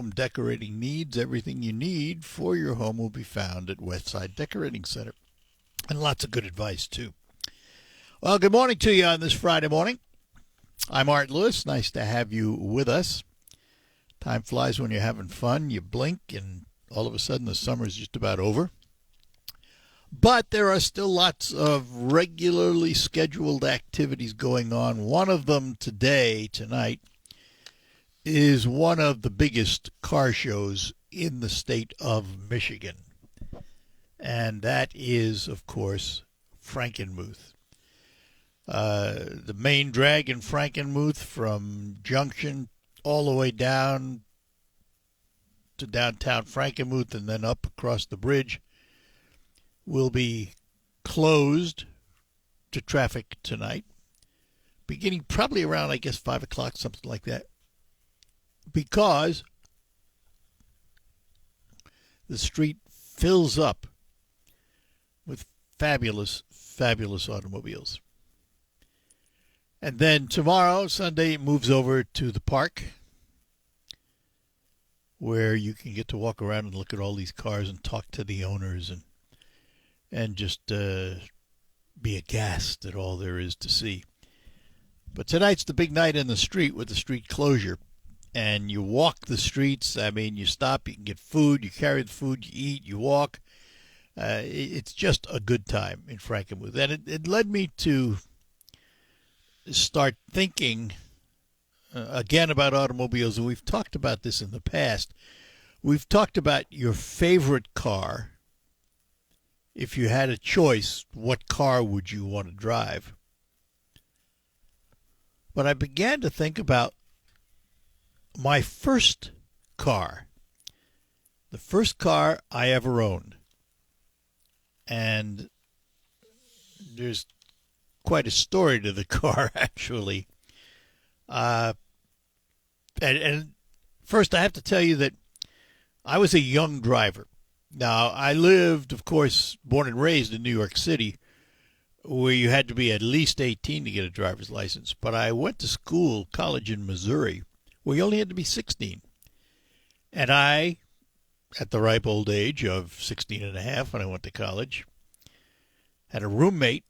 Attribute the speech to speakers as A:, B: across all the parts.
A: Home decorating needs, everything you need for your home will be found at Westside Decorating Center. And lots of good advice, too. Well, good morning to you on this Friday morning. I'm Art Lewis. Nice to have you with us. Time flies when you're having fun. You blink, and all of a sudden the summer's just about over. But there are still lots of regularly scheduled activities going on. One of them tonight, is one of the biggest car shows in the state of Michigan. And that is, of course, Frankenmuth. The main drag in Frankenmuth from Junction all the way down to downtown Frankenmuth and then up across the bridge will be closed to traffic tonight, beginning probably around, 5 o'clock, something like that, because the street fills up with fabulous, fabulous automobiles. And then tomorrow, Sunday, it moves over to the park where you can get to walk around and look at all these cars and talk to the owners and just be aghast at all there is to see. But tonight's the big night in the street with the street closure. And you walk the streets. You stop, you can get food, you carry the food, you eat, you walk. It's just a good time in Frankenmuth. And it led me to start thinking again about automobiles. And we've talked about this in the past. We've talked about your favorite car. If you had a choice, what car would you want to drive? But I began to think about my first car, the first car I ever owned. And there's quite a story to the car, actually. And first, I have to tell you that I was a young driver. Now, I lived, of course, born and raised in New York City, where you had to be at least 18 to get a driver's license. But I went to college in Missouri, where you only had to be 16. And I, at the ripe old age of 16 and a half when I went to college, had a roommate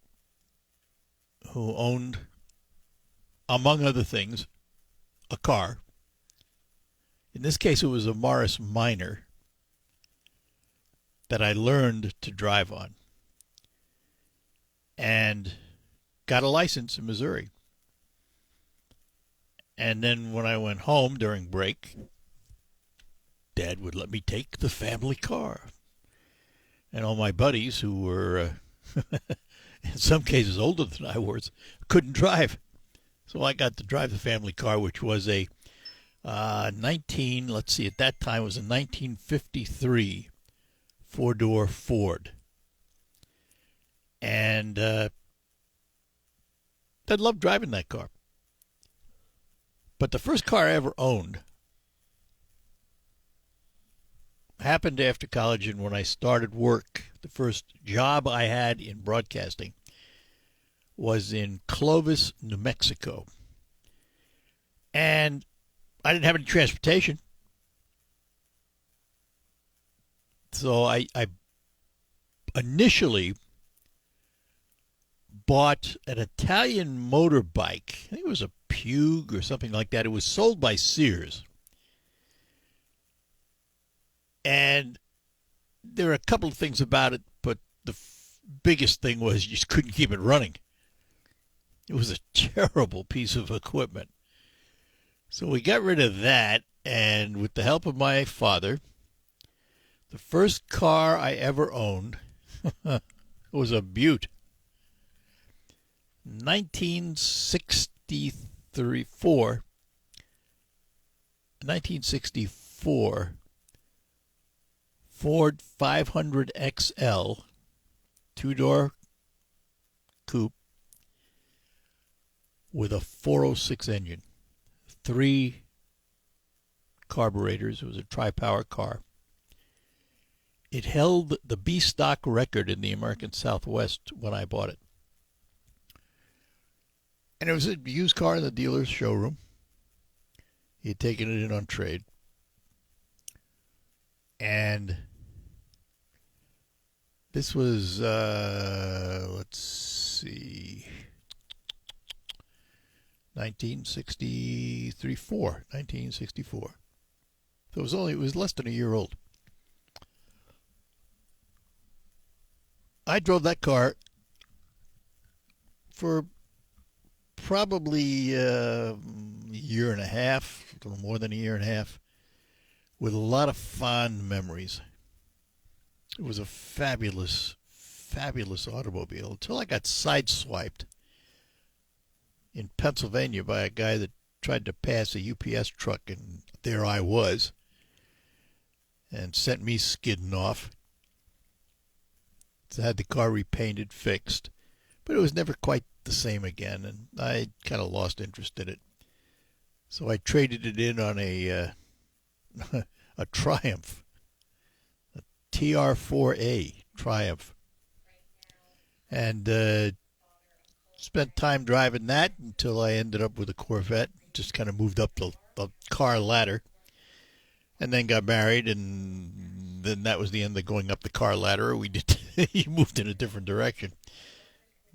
A: who owned, among other things, a car. In this case, it was a Morris Minor that I learned to drive on and got a license in Missouri. And then when I went home during break, Dad would let me take the family car. And all my buddies, who were in some cases older than I was, couldn't drive. So I got to drive the family car, which was a at that time it was a 1953 four-door Ford. And I loved driving that car. But the first car I ever owned happened after college, and when I started work, the first job I had in broadcasting was in Clovis, New Mexico. And I didn't have any transportation. So I initially bought an Italian motorbike. I think it was a Pugue or something like that. It was sold by Sears. And there are a couple of things about it, but the biggest thing was you just couldn't keep it running. It was a terrible piece of equipment. So we got rid of that, and with the help of my father, the first car I ever owned was a Butte. 1964 Ford 500 XL, two-door coupe with a 406 engine, 3 carburetors. It was a tri-power car. It held the B-stock record in the American Southwest when I bought it. And it was a used car in the dealer's showroom. He had taken it in on trade. And this was, let's see, 1964. So it was less than a year old. I drove that car for probably a year and a half, a little more than a year and a half, with a lot of fond memories. It was a fabulous, fabulous automobile until I got sideswiped in Pennsylvania by a guy that tried to pass a UPS truck, and there I was, and sent me skidding off. So I had the car repainted, fixed, but it was never quite the same again, and I kind of lost interest in it. So I traded it in on a a Triumph, a TR4A Triumph, and spent time driving that until I ended up with a Corvette. Just kind of moved up the car ladder, and then got married, and then that was the end of going up the car ladder. He moved in a different direction.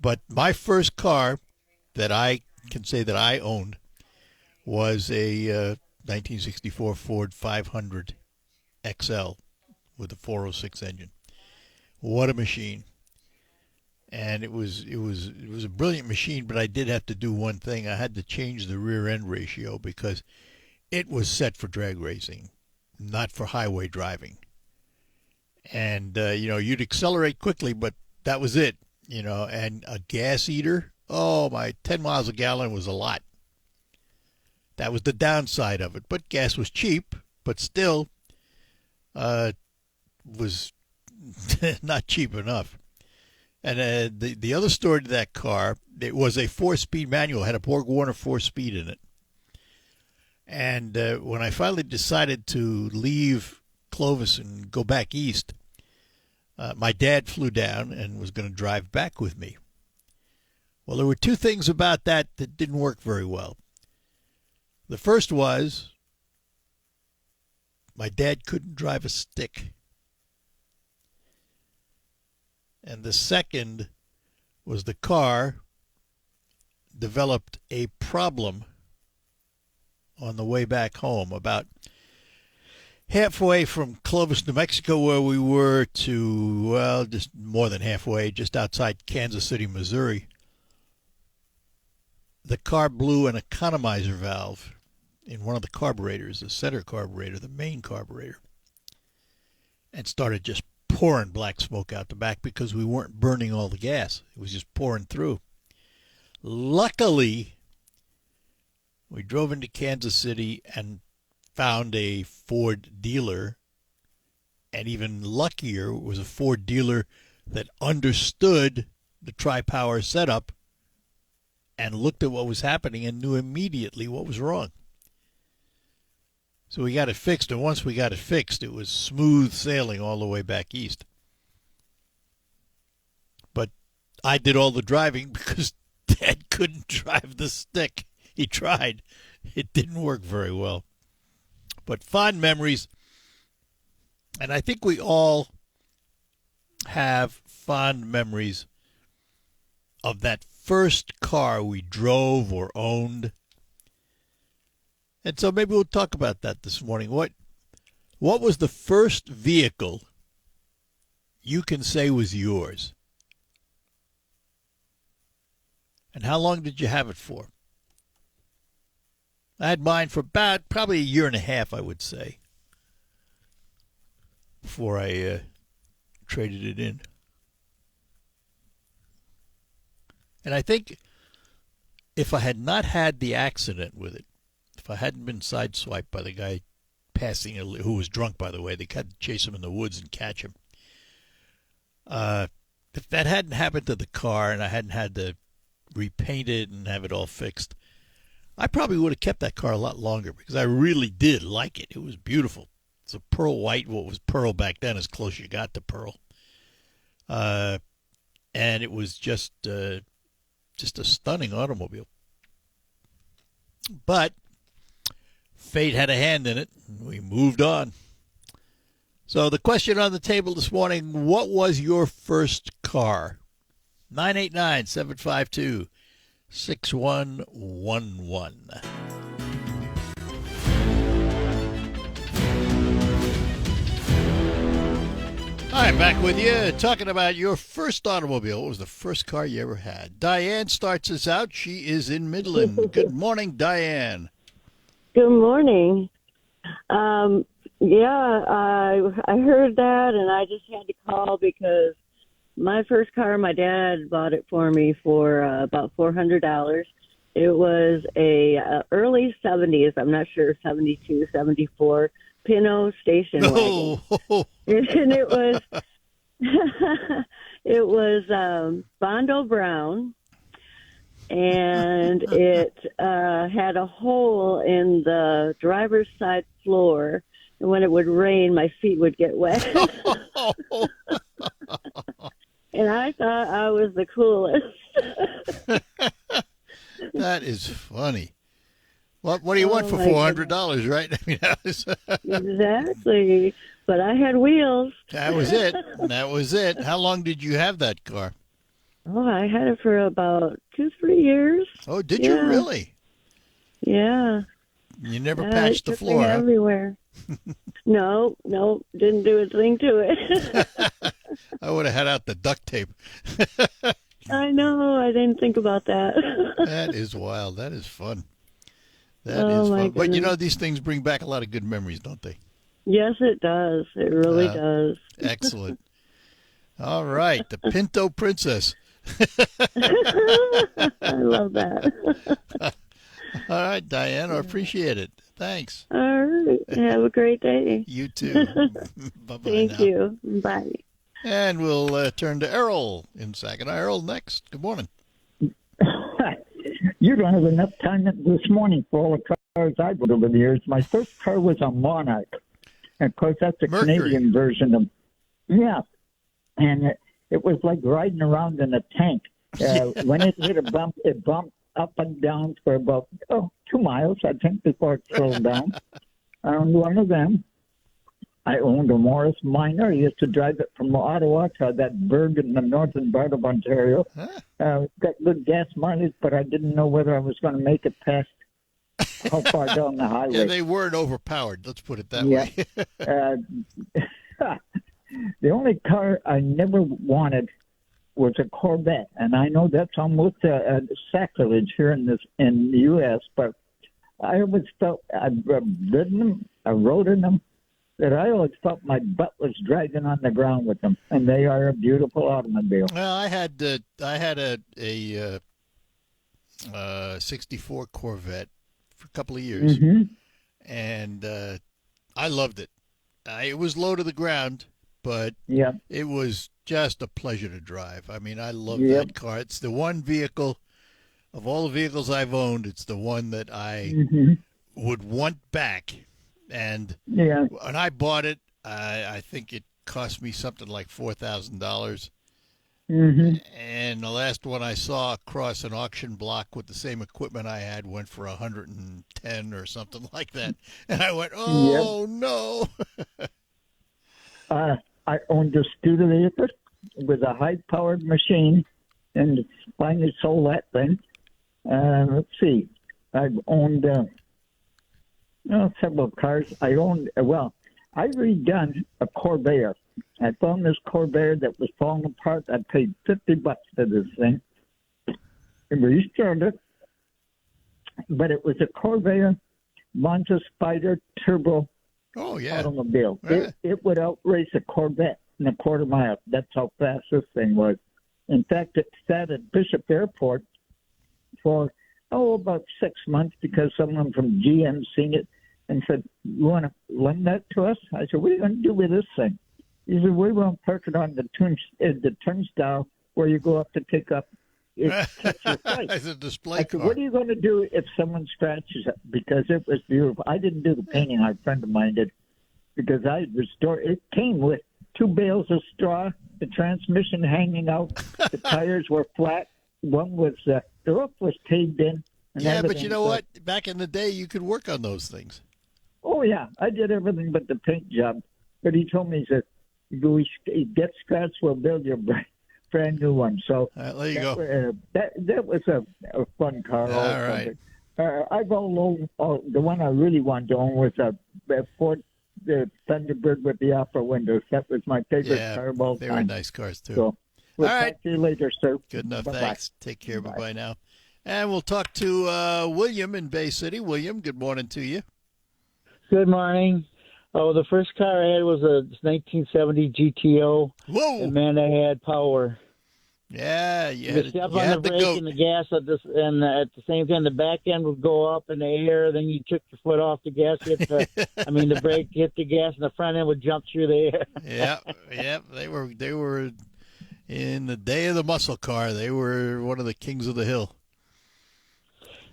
A: But my first car that I can say that I owned was a 1964 Ford 500 XL with a 406 engine. What a machine! And it was a brilliant machine. But I did have to do one thing. I had to change the rear end ratio because it was set for drag racing, not for highway driving. And you'd accelerate quickly, but that was it. And a gas eater, oh my, 10 miles a gallon was a lot. That was the downside of it. But gas was cheap, but still was not cheap enough. And the other story to that car, it was a 4-speed manual, had a Borg-Warner 4-speed in it. And when I finally decided to leave Clovis and go back east, my dad flew down and was going to drive back with me. Well, there were two things about that didn't work very well. The first was my dad couldn't drive a stick. And the second was the car developed a problem on the way back home, about halfway from Clovis, New Mexico, where we were, to, well, just more than halfway, just outside Kansas City, Missouri. The car blew an economizer valve in one of the carburetors, the center carburetor, the main carburetor, and started just pouring black smoke out the back because we weren't burning all the gas. It was just pouring through. Luckily, we drove into Kansas City and found a Ford dealer, and even luckier, it was a Ford dealer that understood the Tri-Power setup and looked at what was happening and knew immediately what was wrong. So we got it fixed, and once we got it fixed, it was smooth sailing all the way back east. But I did all the driving because Dad couldn't drive the stick. He tried. It didn't work very well. But fond memories, and I think we all have fond memories of that first car we drove or owned. And so maybe we'll talk about that this morning. What was the first vehicle you can say was yours? And how long did you have it for? I had mine for about probably a year and a half, I would say, before I traded it in. And I think if I had not had the accident with it, if I hadn't been sideswiped by the guy passing, who was drunk, by the way, they had to chase him in the woods and catch him. If that hadn't happened to the car and I hadn't had to repaint it and have it all fixed, I probably would have kept that car a lot longer because I really did like it. It was beautiful. It's a pearl white. What was pearl back then, as close you got to pearl. And it was just a stunning automobile. But fate had a hand in it. We moved on. So the question on the table this morning, what was your first car? 989-752-6111. All right, back with you, talking about your first automobile. What was the first car you ever had? Diane starts us out. She is in Midland. Good morning, Diane.
B: Good morning. I heard that, and I just had to call because my first car, my dad bought it for me for about $400. It was a early 70s, I'm not sure, 72, 74, Pinot station wagon. And it was it was Bondo Brown, and it had a hole in the driver's side floor, and when it would rain, my feet would get wet. And I thought I was the coolest.
A: That is funny. What do you want for $400, right? I mean,
B: Exactly. But I had wheels.
A: That was it. That was it. How long did you have that car?
B: Oh, I had it for about 2-3 years.
A: Oh, did you really?
B: Yeah.
A: You never patched the floor, huh?
B: Everywhere. No, didn't do a thing to it.
A: I would have had out the duct tape.
B: I know. I didn't think about that.
A: That is wild. That is fun. That is fun. But, these things bring back a lot of good memories, don't they?
B: Yes, it does. It really does.
A: Excellent. All right. The Pinto Princess.
B: I love that.
A: All right, Diane. I appreciate it. Thanks.
B: All right. Have a great day.
A: You too. Bye-bye.
B: Thank you. Bye.
A: And we'll turn to Errol in Saginaw. Errol next. Good morning.
C: You don't have enough time this morning for all the cars I've bought over the years. My first car was a Monarch. And, of course, that's a
A: Mercury.
C: Canadian version of... Yeah. And it was like riding around in a tank. When it hit a bump, it bumped up and down for about 2 miles, I think, before it slowed down. I owned one of them. I owned a Morris Minor. I used to drive it from Ottawa to that burg in the northern part of Ontario. Got good gas mileage, but I didn't know whether I was going to make it past how far down the highway.
A: Yeah, they weren't overpowered. Let's put it that way.
C: The only car I never wanted was a Corvette, and I know that's almost a sacrilege here in the U.S., but I always felt I've ridden them, I rode in them, that I always felt my butt was dragging on the ground with them, and they are a beautiful automobile.
A: Well, I had a 64 Corvette for a couple of years, and I loved it. It was low to the ground, but it was just a pleasure to drive. I mean, I love that car. It's the one vehicle, of all the vehicles I've owned, it's the one that I would want back. And when I bought it, I think it cost me something like $4,000. And the last one I saw across an auction block with the same equipment I had went for 110 or something like that. And I went, no.
C: I owned a Studebaker with a high-powered machine, and finally sold that thing. Let's see. I've owned several cars. I redone a Corvair. I found this Corvair that was falling apart. I paid $50 for this thing. And we restored it. But it was a Corvair Monza Spider Turbo automobile.
A: Right.
C: It would outrace a Corvette in a quarter mile. That's how fast this thing was. In fact, it sat at Bishop Airport for, about 6 months because someone from GM seen it and said, "You want to lend that to us?" I said, "What are you going to do with this thing?" He said, "We won't park it on the turnstile where you go up to pick up it catch your flight."
A: As a display
C: I said,
A: car.
C: "What are you going to do if someone scratches it?" Because it was beautiful. I didn't do the painting. A friend of mine did because I restored it. Came with 2 bales of straw, the transmission hanging out, the tires were flat. One was the roof was caved in.
A: Yeah, but you know what? Back in the day, you could work on those things.
C: Oh, yeah. I did everything but the paint job. But he told me, he said, get scratch, we'll build you a brand new one. So
A: there you go.
C: That was a fun car.
A: All right.
C: I've owned the one I really wanted to own was a Ford Thunderbird with the upper windows. That was my favorite car of all time.
A: They were nice cars, too.
C: So, we'll
A: all right.
C: talk to you later, sir.
A: Good enough.
C: Bye-bye.
A: Thanks. Take care. Bye-bye now. And we'll talk to William in Bay City. William, good morning to you.
D: Good morning. Oh, the first car I had was a 1970 GTO.
A: Whoa!
D: And man, I had power.
A: Yeah,
D: you step on the brake and the gas, and at the same time, the back end would go up in the air. Then you took your foot off the gas, the brake hit the gas, and the front end would jump through the
A: air. Yeah. They were in the day of the muscle car. They were one of the kings of the hill.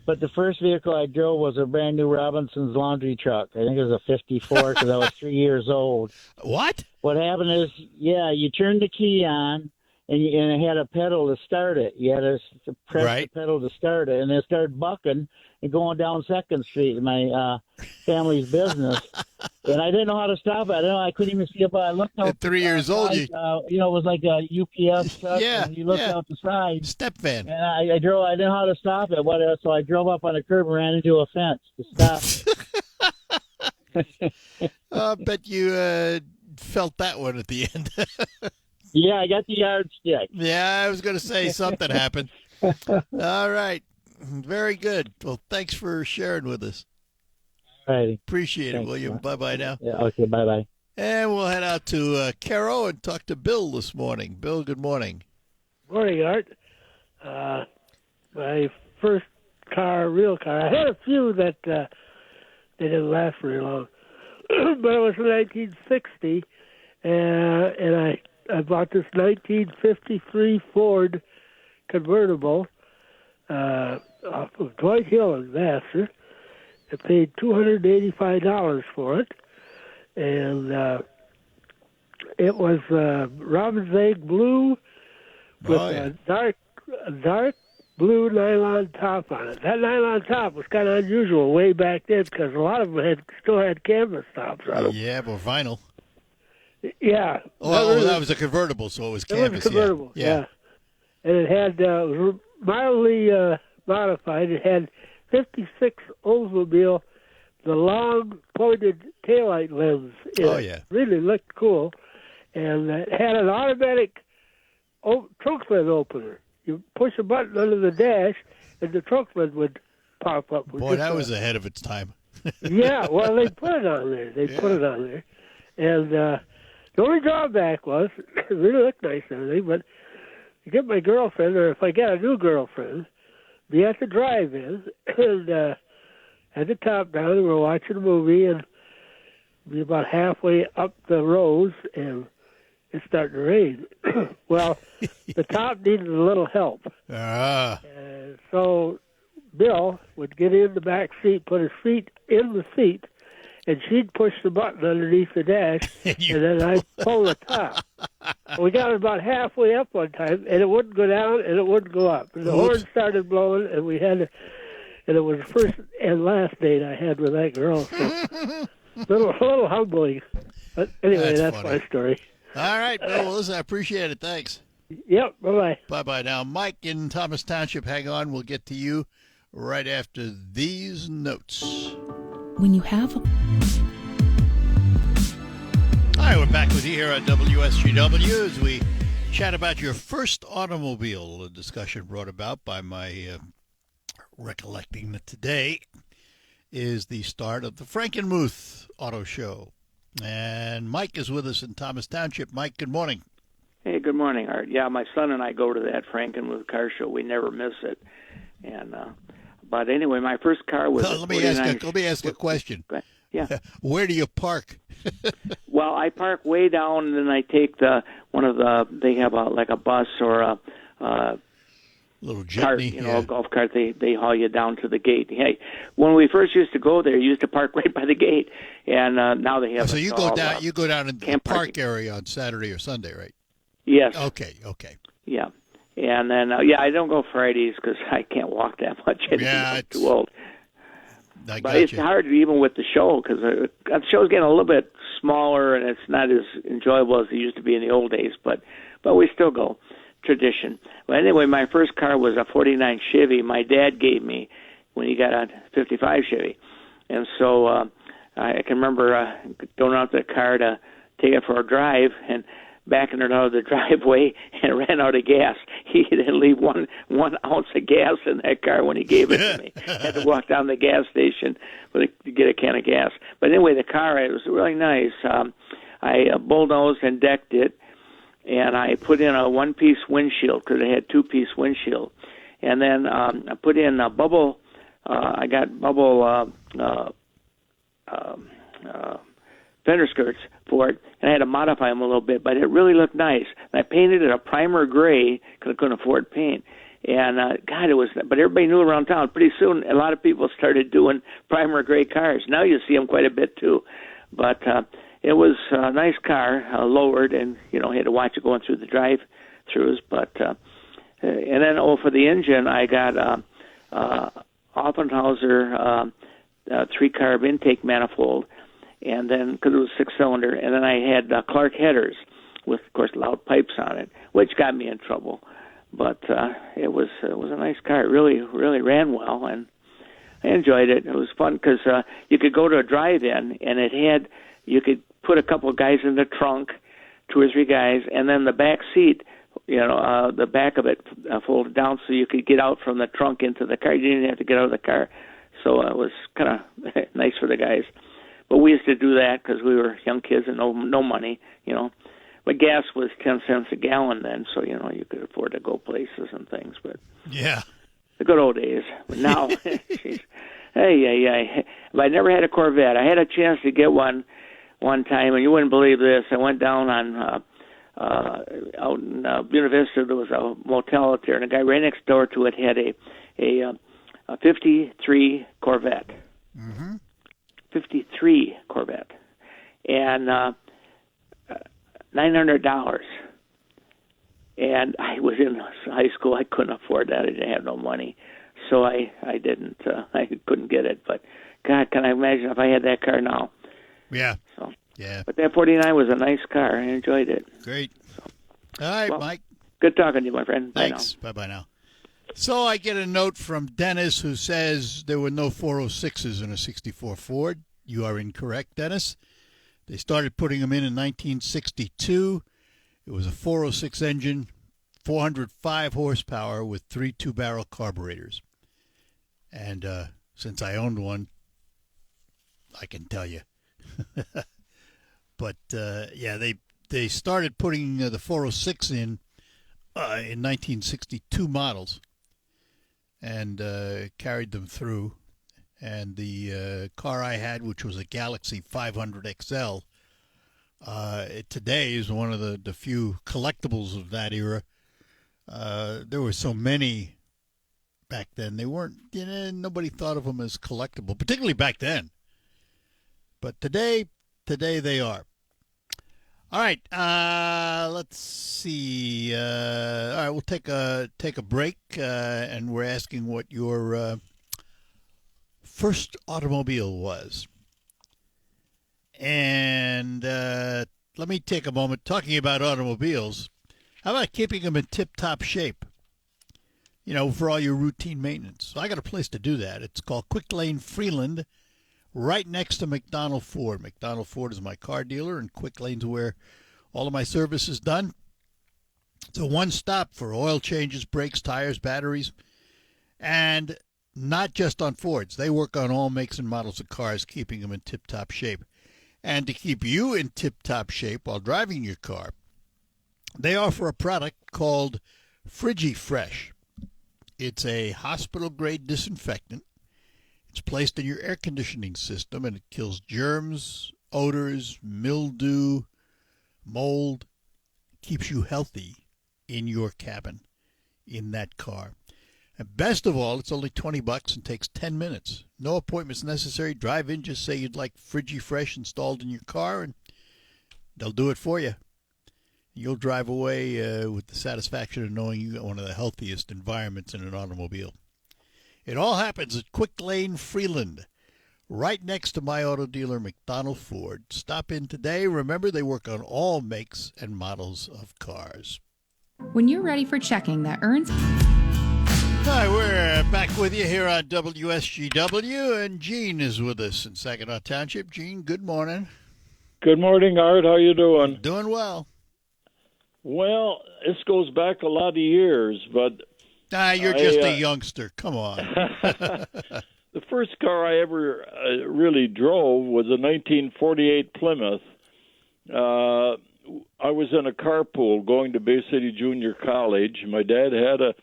D: But the first vehicle I drove was a brand new Robinson's laundry truck. I think it was a 54 because I was 3 years old.
A: What?
D: What happened is, you turned the key on, and it had a pedal to start it. You had to press the pedal to start it, and it started bucking and going down 2nd Street in my family's business. And I didn't know how to stop it. I couldn't even see it, but I looked out.
A: At 3 years old,
D: it was like a UPS truck. And you looked out the side.
A: Step van.
D: And I drove. I didn't know how to stop it. So I drove up on a curb and ran into a fence to stop.
A: I bet you felt that one at the end.
D: Yeah, I got the yardstick.
A: Yeah, I was going to say something happened. All right. Very good. Well, thanks for sharing with us.
D: All righty.
A: Appreciate it, William. Bye-bye now.
D: Yeah, okay, bye-bye.
A: And we'll head out to Caro and talk to Bill this morning. Bill, good morning.
E: Morning, Art. My first real car, I had a few that they didn't last very long. But it was in 1960, and I bought this 1953 Ford convertible off of Dwight Hill in Vassar. I paid $285 for it, and it was robin's egg blue with a dark blue nylon top on it. That nylon top was kind of unusual way back then because a lot of them still had canvas tops on them.
A: Yeah, but vinyl.
E: Yeah.
A: That was a convertible, so it was canvas.
E: It was a convertible, yeah. And it had it was mildly modified. It had 56 Oldsmobile, the long pointed taillight lens. It really looked cool. And it had an automatic trunk lid opener. You push a button under the dash, and the trunk lid would pop up.
A: Boy, that was ahead of its time.
E: Yeah, well, they put it on there. And the only drawback was, it really looked nice and everything, but to get my girlfriend, or if I get a new girlfriend, be at the drive-in, and had the top down, and we're watching a movie, and be about halfway up the rows, and it's starting to rain. Well, the top needed a little help. And so Bill would get in the back seat, put his feet in the seat, and she'd push the button underneath the dash, and then I'd pull the top. We got about halfway up one time, and it wouldn't go down, and it wouldn't go up. And the horn started blowing, and we had to, and it was the first and last date I had with that girl. So little humbling. But anyway, that's my story.
A: All right, Bill. Well, listen, I appreciate it. Thanks.
E: Yep, bye-bye.
A: Bye-bye now. Mike in Thomas Township, hang on. We'll get to you right after these notes.
F: When you have
A: Hi, we're back with you here on WSGW as we chat about your first automobile, a discussion brought about by my recollecting that today is the start of the Frankenmuth Auto Show. And Mike is with us in Thomas Township. Mike, good morning.
G: Hey, good morning, Art. Yeah, my son and I go to that Frankenmuth car show. We never miss it. And but anyway, my first car was.
A: Let me ask a question.
G: Yeah.
A: Where do you park?
G: Well, I park way down, and then I take they have a bus or a
A: little jitney,
G: cart, a golf cart. They haul you down to the gate. Hey, when we first used to go there, you used to park right by the gate, and now they have.
A: So you go down. You go down in the park area on Saturday or Sunday, right?
G: Yes.
A: Okay.
G: Yeah, and then I don't go Fridays because I can't walk that much anymore. I'm too old. But it's hard even with the show because the show's getting a little bit smaller and it's not as enjoyable as it used to be in the old days, but we still go. Tradition. Well, anyway, my first car was a 49 Chevy my dad gave me when he got a 55 Chevy. And so I can remember going out to the car to take it for a drive and backing it out of the driveway and ran out of gas. He didn't leave one ounce of gas in that car when he gave it to me. I had to walk down the gas station to get a can of gas. But anyway, the car, it was really nice. I bulldozed and decked it, and I put in a one-piece windshield because it had two-piece windshield. And then I put in a bubble. I got bubble fender skirts for it, and I had to modify them a little bit, but it really looked nice. And I painted it a primer gray because I couldn't afford paint. And, God, it was, but everybody knew around town. Pretty soon, a lot of people started doing primer gray cars. Now you see them quite a bit, too. But it was a nice car, lowered, and, had to watch it going through the drive-throughs. But, and then, for the engine, I got Offenhauser 3-carb intake manifold, and then because it was 6-cylinder, and then I had Clark headers with, of course, loud pipes on it, which got me in trouble. But it was a nice car. It really ran well, and I enjoyed it. It was fun because you could go to a drive-in, and you could put a couple of guys in the trunk, 2 or 3 guys, and then the back seat, the back of it folded down so you could get out from the trunk into the car. You didn't have to get out of the car. So it was kind of nice for the guys. But we used to do that because we were young kids and no money, But gas was 10 cents a gallon then, so, you could afford to go places and things. But
A: yeah,
G: the good old days. But now, geez, hey. But I never had a Corvette. I had a chance to get one time, and you wouldn't believe this. I went down on out in Buena Vista. There was a motel out there, and a guy right next door to it had a 53 Corvette.
A: Mm-hmm.
G: 53 Corvette. And $900. And I was in high school. I couldn't afford that. I didn't have no money. So I didn't. I couldn't get it. But, God, can I imagine if I had that car now?
A: Yeah.
G: So,
A: yeah.
G: But that 49 was a nice car. I enjoyed it.
A: Great. So, all right, well, Mike.
G: Good talking to you, my friend.
A: Thanks.
G: Bye now.
A: Bye-bye now. So I get a note from Dennis who says there were no 406s in a 64 Ford. You are incorrect, Dennis. They started putting them in 1962. It was a 406 engine, 405 horsepower with 3 two-barrel carburetors. And since I owned one, I can tell you. But, yeah, they started putting the 406 in 1962 models and carried them through. And the car I had, which was a Galaxy 500 XL, today is one of the few collectibles of that era. There were so many back then. They weren't, nobody thought of them as collectible, particularly back then. But today they are. All right, let's see. All right, we'll take a break, and we're asking what your first automobile was. And let me take a moment talking about automobiles. How about keeping them in tip-top shape? For all your routine maintenance. So I got a place to do that. It's called Quick Lane Freeland, right next to McDonald Ford. McDonald Ford is my car dealer, and Quick Lane's where all of my service is done. It's a one-stop for oil changes, brakes, tires, batteries, and not just on Fords. They work on all makes and models of cars, keeping them in tip-top shape. And to keep you in tip-top shape while driving your car, they offer a product called FrigiFresh. It's a hospital-grade disinfectant. It's placed in your air conditioning system, and it kills germs, odors, mildew, mold. Keeps you healthy in your cabin, in that car. And best of all, it's only $20 and takes 10 minutes. No appointments necessary. Drive in, just say you'd like FrigiFresh installed in your car, and they'll do it for you. You'll drive away with the satisfaction of knowing you got one of the healthiest environments in an automobile. It all happens at Quick Lane Freeland, right next to my auto dealer, McDonald Ford. Stop in today. Remember, they work on all makes and models of cars.
F: When you're ready for checking that earns...
A: Hi, we're back with you here on WSGW, and Gene is with us in Saginaw Township. Gene, good morning.
H: Good morning, Art. How you doing?
A: Doing well.
H: Well, this goes back a lot of years, but...
A: You're just a youngster. Come on.
H: The first car I ever really drove was a 1948 Plymouth. I was in a carpool going to Bay City Junior College. My dad had a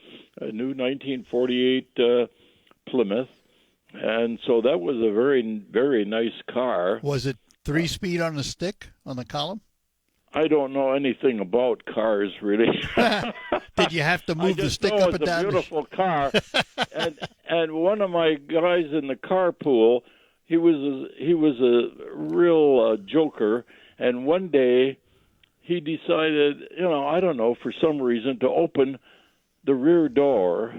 H: new 1948 Plymouth, and so that was a very, very nice car.
A: Was it 3-speed on the stick, on the column?
H: I don't know anything about cars, really.
A: Did you have to move the stick up and down?
H: It's a beautiful car, and one of my guys in the carpool, he was a real joker, and one day he decided, I don't know, for some reason, to open the rear door.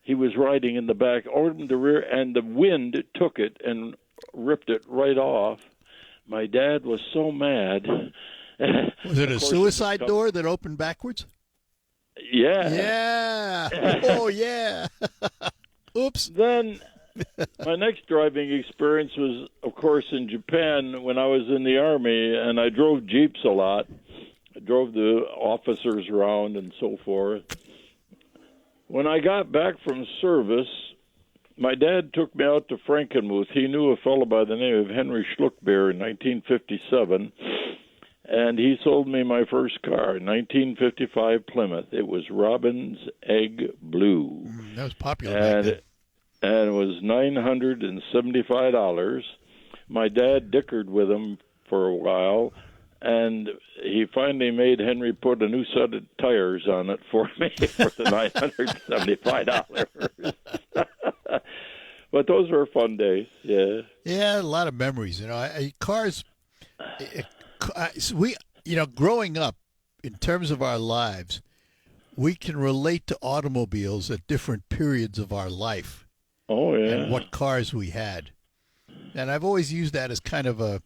H: He was riding in the back, opened the rear, and the wind took it and ripped it right off. My dad was so mad.
A: Was it a suicide door that opened backwards?
H: Yeah.
A: Yeah. Oh, yeah. Oops.
H: Then my next driving experience was, of course, in Japan when I was in the Army, and I drove Jeeps a lot. I drove the officers around and so forth. When I got back from service, my dad took me out to Frankenmuth. He knew a fellow by the name of Henry Schluckbeer in 1957. And he sold me my first car, 1955 Plymouth. It was Robin's Egg Blue.
A: That was popular back then.
H: And it was $975. My dad dickered with him for a while, and he finally made Henry put a new set of tires on it for me for the $975. But those were fun days, yeah.
A: Yeah, a lot of memories. Cars... growing up, in terms of our lives, we can relate to automobiles at different periods of our life.
H: Oh, yeah.
A: And what cars we had. And I've always used that as kind of a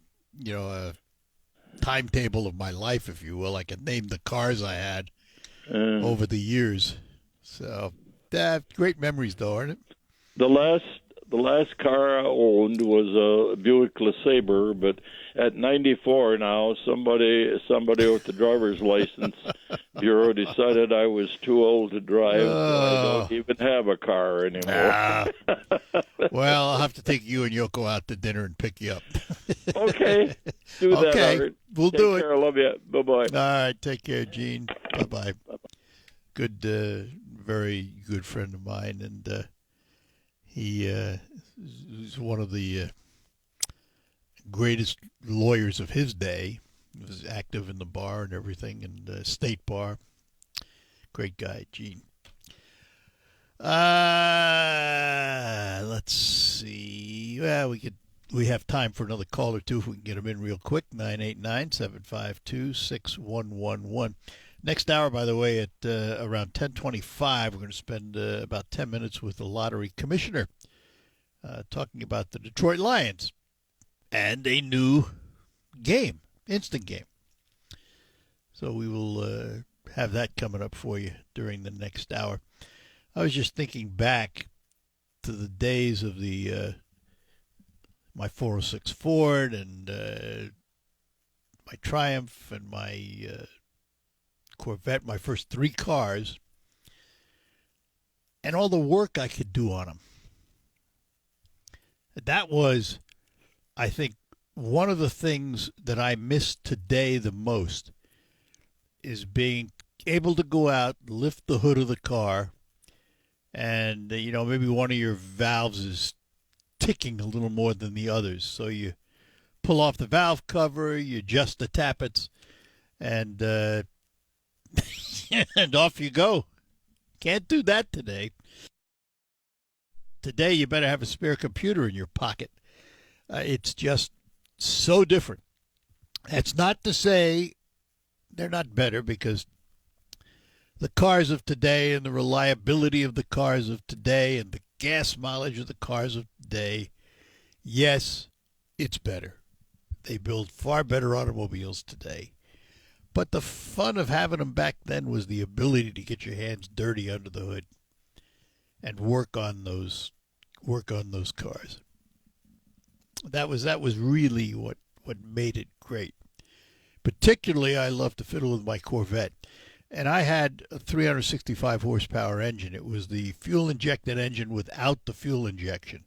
A: timetable of my life, if you will. I can name the cars I had over the years. So, great memories, though, aren't it?
H: The last car I owned was a Buick LeSabre, but at 94 now, somebody with the driver's license bureau decided I was too old to drive. So I don't even have a car anymore.
A: Well, I'll have to take you and Yoko out to dinner and pick you up.
H: Okay. Do that,
A: okay.
H: Art.
A: We'll
H: Take
A: do
H: care.
A: it.
H: I love you. Bye-bye.
A: All right. Take care, Gene. Bye-bye. Good, very good friend of mine, and he's one of the greatest lawyers of his day. He was active in the bar and everything, and state bar. Great guy, Gene. Let's see. Well, we have time for another call or two if we can get them in real quick. 989-752-6111. Next hour, by the way, at around 10:25, we're going to spend about 10 minutes with the lottery commissioner talking about the Detroit Lions and a new game, instant game. So we will have that coming up for you during the next hour. I was just thinking back to the days of my 406 Ford and my Triumph and my Corvette, my first three cars, and all the work I could do on them. That was, I think, one of the things that I miss today the most is being able to go out, lift the hood of the car, and, maybe one of your valves is ticking a little more than the others. So you pull off the valve cover, you adjust the tappets, and and off you go. Can't do that today. Today, you better have a spare computer in your pocket. It's just so different. That's not to say they're not better, because the cars of today and the reliability of the cars of today and the gas mileage of the cars of today, Yes, it's better. They build far better automobiles today. But the fun of having them back then was the ability to get your hands dirty under the hood and work on those cars. That was really what made it great. Particularly, I love to fiddle with my Corvette. And I had a 365 horsepower engine. It was the fuel-injected engine without the fuel injection.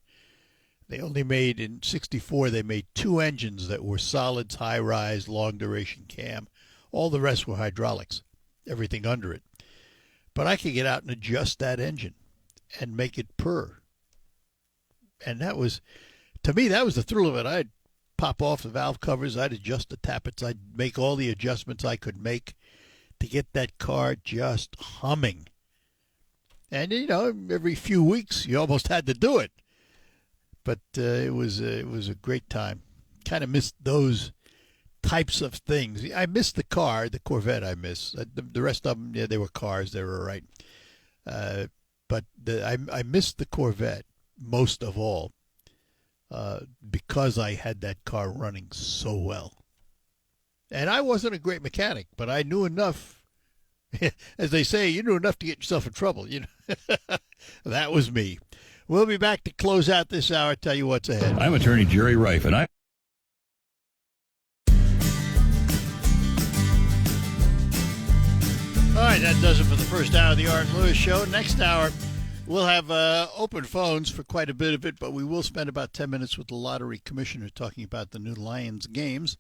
A: They only made, in 64, they made 2 engines that were solids, high-rise, long-duration cam. All the rest were hydraulics, everything under it. But I could get out and adjust that engine and make it purr. And that was, to me, that was the thrill of it. I'd pop off the valve covers, I'd adjust the tappets, I'd make all the adjustments I could make to get that car just humming. And, every few weeks you almost had to do it. But it was a great time. Kind of missed those types of things. I missed the car, the Corvette I miss. The rest of them, yeah, they were cars. They were all right. But I missed the Corvette most of all because I had that car running so well. And I wasn't a great mechanic, but I knew enough. As they say, you knew enough to get yourself in trouble. That was me. We'll be back to close out this hour, tell you what's ahead.
I: I'm attorney Jerry Reif, and
A: All right, that does it for the first hour of the Art Lewis Show. Next hour, we'll have open phones for quite a bit of it, but we will spend about 10 minutes with the lottery commissioner talking about the new Lions games.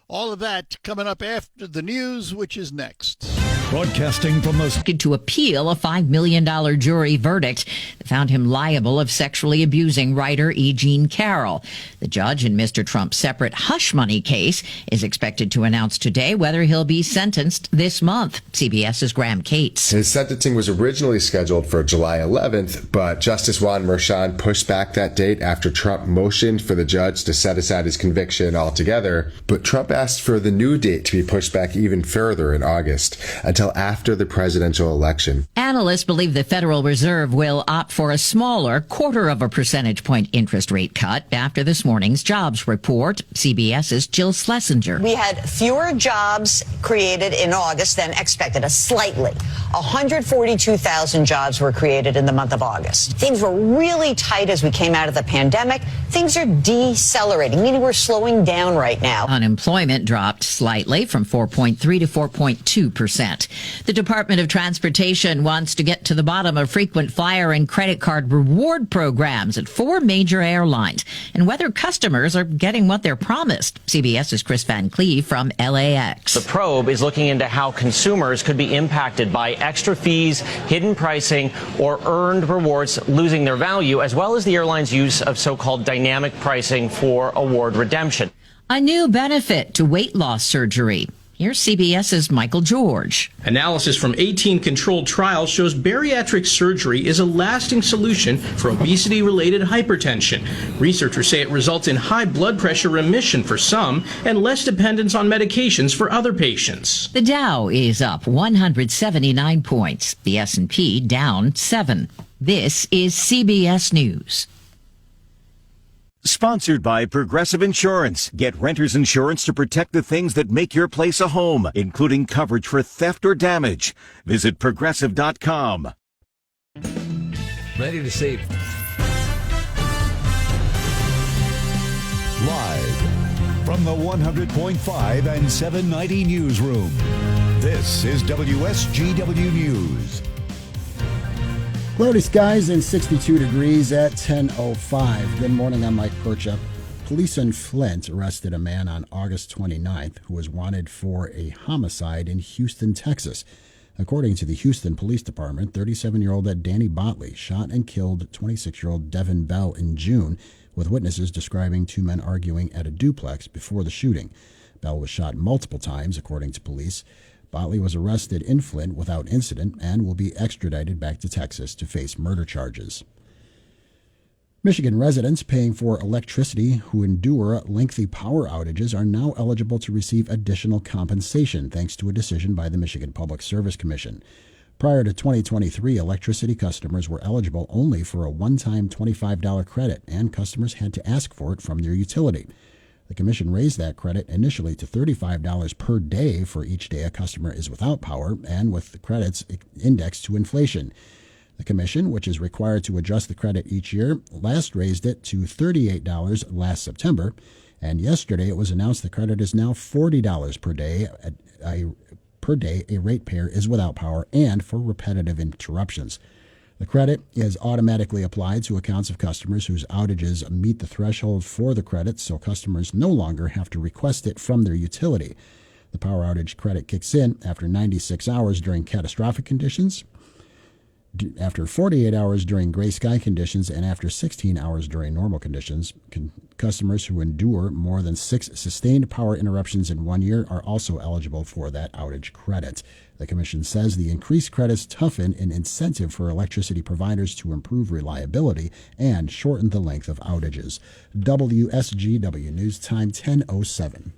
A: All of that coming up after the news, which is next.
I: broadcasting from the...
J: To appeal a $5 million jury verdict that found him liable of sexually abusing writer E. Jean Carroll. The judge in Mr. Trump's separate hush money case is expected to announce today whether he'll be sentenced this month. CBS's Graham Cates.
K: His sentencing was originally scheduled for July 11th, but Justice Juan Merchan pushed back that date after Trump motioned for the judge to set aside his conviction altogether. But Trump asked for the new date to be pushed back even further in August, until after the presidential election.
J: Analysts believe the Federal Reserve will opt for a smaller 0.25 percentage point interest rate cut after this morning's jobs report. CBS's Jill Schlesinger.
L: We had fewer jobs created in August than expected, slightly. 142,000 jobs were created in the month of August. Things were really tight as we came out of the pandemic. Things are decelerating, meaning we're slowing down right now.
J: Unemployment dropped slightly from 4.3 to 4.2%. The Department of Transportation wants to get to the bottom of frequent flyer and credit card reward programs at 4 major airlines and whether customers are getting what they're promised. CBS's Chris Van Cleve from LAX.
M: The probe is looking into how consumers could be impacted by extra fees, hidden pricing, or earned rewards losing their value, as well as the airline's use of so-called dynamic pricing for award redemption.
J: A new benefit to weight loss surgery. Here's CBS's Michael George.
N: Analysis from 18 controlled trials shows bariatric surgery is a lasting solution for obesity-related hypertension. Researchers say it results in high blood pressure remission for some and less dependence on medications for other patients.
J: The Dow is up 179 points. The S&P down 7. This is CBS News.
O: Sponsored by Progressive Insurance. Get renter's insurance to protect the things that make your place a home, including coverage for theft or damage. Visit Progressive.com.
I: Ready to save. Live from the 100.5 and 790 newsroom. This is WSGW News.
P: Cloudy skies and 62 degrees at 10:05. Good morning, I'm Mike Percha. Police in Flint arrested a man on August 29th who was wanted for a homicide in Houston, Texas. According to the Houston Police Department, 37-year-old Danny Botley shot and killed 26-year-old Devin Bell in June, with witnesses describing 2 men arguing at a duplex before the shooting. Bell was shot multiple times, according to police. Botley was arrested in Flint without incident and will be extradited back to Texas to face murder charges. Michigan residents paying for electricity who endure lengthy power outages are now eligible to receive additional compensation thanks to a decision by the Michigan Public Service Commission. Prior to 2023, electricity customers were eligible only for a one-time $25 credit, and customers had to ask for it from their utility. The Commission raised that credit initially to $35 per day for each day a customer is without power, and with the credits indexed to inflation. The Commission, which is required to adjust the credit each year, last raised it to $38 last September, and yesterday it was announced the credit is now $40 per day. A ratepayer is without power and for repetitive interruptions. The credit is automatically applied to accounts of customers whose outages meet the threshold for the credit, so customers no longer have to request it from their utility. The power outage credit kicks in after 96 hours during catastrophic conditions, after 48 hours during gray sky conditions, and after 16 hours during normal conditions. Customers who endure more than 6 sustained power interruptions in 1 year are also eligible for that outage credit. The Commission says the increased credits toughen an incentive for electricity providers to improve reliability and shorten the length of outages. WSGW News Time 10:07.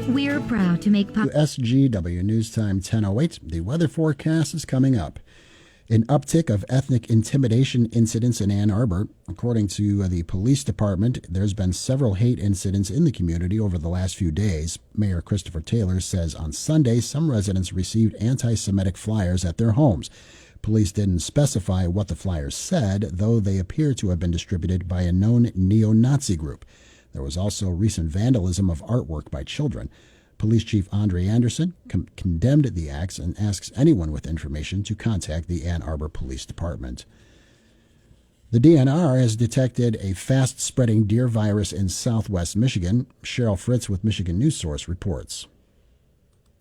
Q: We're proud to make
P: SGW News Time 10:08. The weather forecast is coming up. An uptick of ethnic intimidation incidents in Ann Arbor. According to the police department, there's been several hate incidents in the community over the last few days. Mayor Christopher Taylor says on Sunday some residents received anti-Semitic flyers at their homes. Police didn't specify what the flyers said, though they appear to have been distributed by a known neo-Nazi group. There was also recent vandalism of artwork by children. Police Chief Andre Anderson condemned the acts and asks anyone with information to contact the Ann Arbor Police Department. The DNR has detected a fast-spreading deer virus in southwest Michigan. Cheryl Fritz with Michigan News Source reports.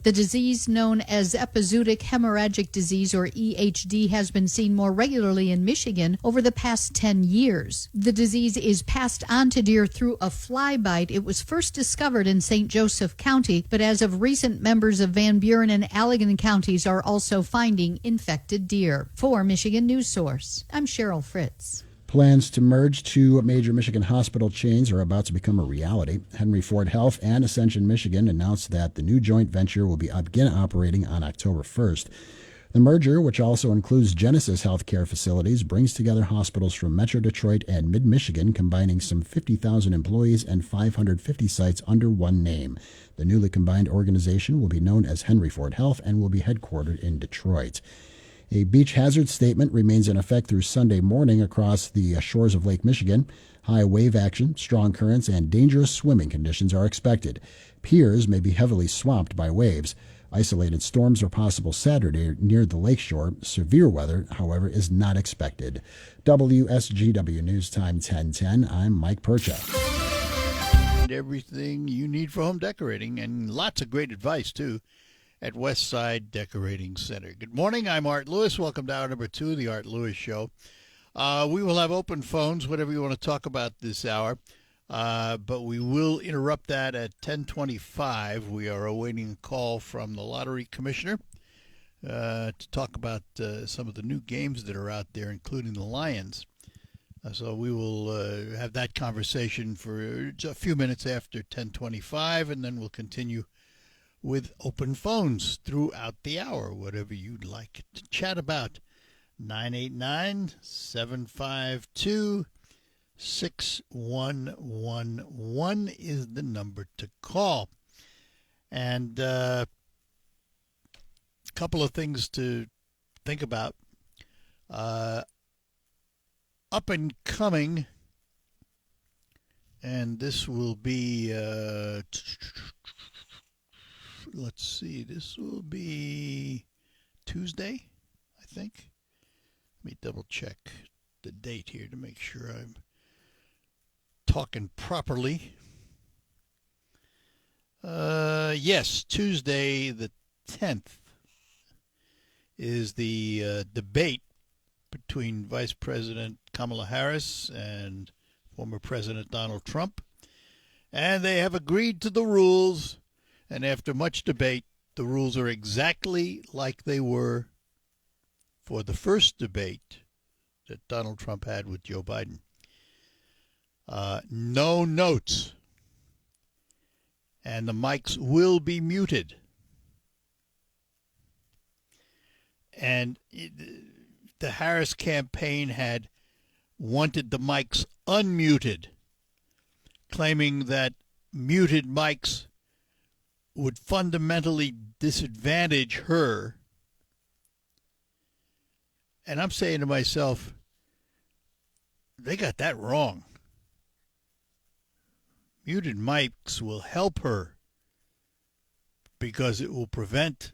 R: The disease known as epizootic hemorrhagic disease, or EHD, has been seen more regularly in Michigan over the past 10 years. The disease is passed on to deer through a fly bite. It was first discovered in St. Joseph County, but as of recent, members of Van Buren and Allegan counties are also finding infected deer. For Michigan News Source, I'm Cheryl Fritz.
P: Plans to merge 2 major Michigan hospital chains are about to become a reality. Henry Ford Health and Ascension Michigan announced that the new joint venture will begin operating on October 1st. The merger, which also includes Genesis Healthcare facilities, brings together hospitals from Metro Detroit and Mid-Michigan, combining some 50,000 employees and 550 sites under one name. The newly combined organization will be known as Henry Ford Health and will be headquartered in Detroit. A beach hazard statement remains in effect through Sunday morning across the shores of Lake Michigan. High wave action, strong currents, and dangerous swimming conditions are expected. Piers may be heavily swamped by waves. Isolated storms are possible Saturday near the lakeshore. Severe weather, however, is not expected. WSGW News Time 10:10. I'm Mike Percha.
A: Everything you need for home decorating, and lots of great advice, too, at Westside Decorating Center. Good morning. I'm Art Lewis. Welcome to hour number 2 of the Art Lewis Show. We will have open phones, whatever you want to talk about this hour, but we will interrupt that at 10:25. We are awaiting a call from the Lottery Commissioner to talk about some of the new games that are out there, including the Lions. So we will have that conversation for a few minutes after 10:25, and then we'll continue with open phones throughout the hour, whatever you'd like to chat about. 989-752-6111 is the number to call. And a couple of things to think about. Up and coming, and this will be... let's see, this will be Tuesday, I think. Let me double check the date here to make sure I'm talking properly. Yes, Tuesday the 10th is the debate between Vice President Kamala Harris and former President Donald Trump. And they have agreed to the rules. And after much debate, the rules are exactly like they were for the first debate that Donald Trump had with Joe Biden. No notes. And the mics will be muted. And the Harris campaign had wanted the mics unmuted, claiming that muted mics would fundamentally disadvantage her. And I'm saying to myself, they got that wrong. Muted mics will help her because it will prevent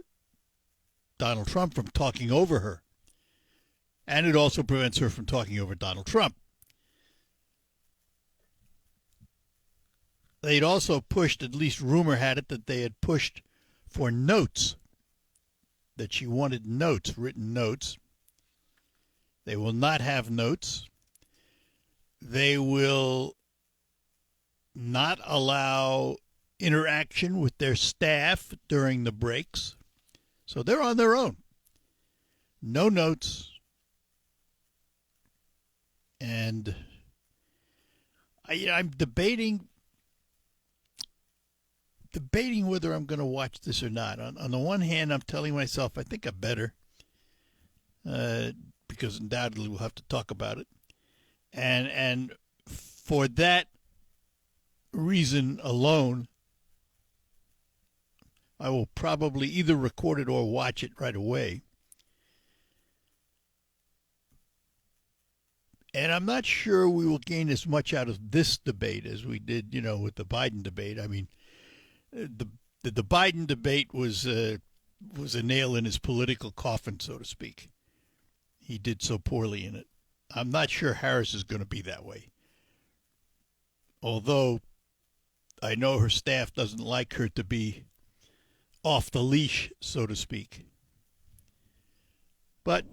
A: Donald Trump from talking over her. And it also prevents her from talking over Donald Trump. They'd also pushed, at least rumor had it, that they had pushed for notes, that she wanted notes, written notes. They will not have notes. They will not allow interaction with their staff during the breaks. So they're on their own. No notes. And I'm debating whether I'm going to watch this or not. On the one hand, I'm telling myself I think I better, because undoubtedly we'll have to talk about it. And for that reason alone, I will probably either record it or watch it right away. And I'm not sure we will gain as much out of this debate as we did, with the Biden debate. I mean, the Biden debate was a nail in his political coffin, so to speak. He did so poorly in it. I'm not sure Harris is going to be that way. Although I know her staff doesn't like her to be off the leash, so to speak. But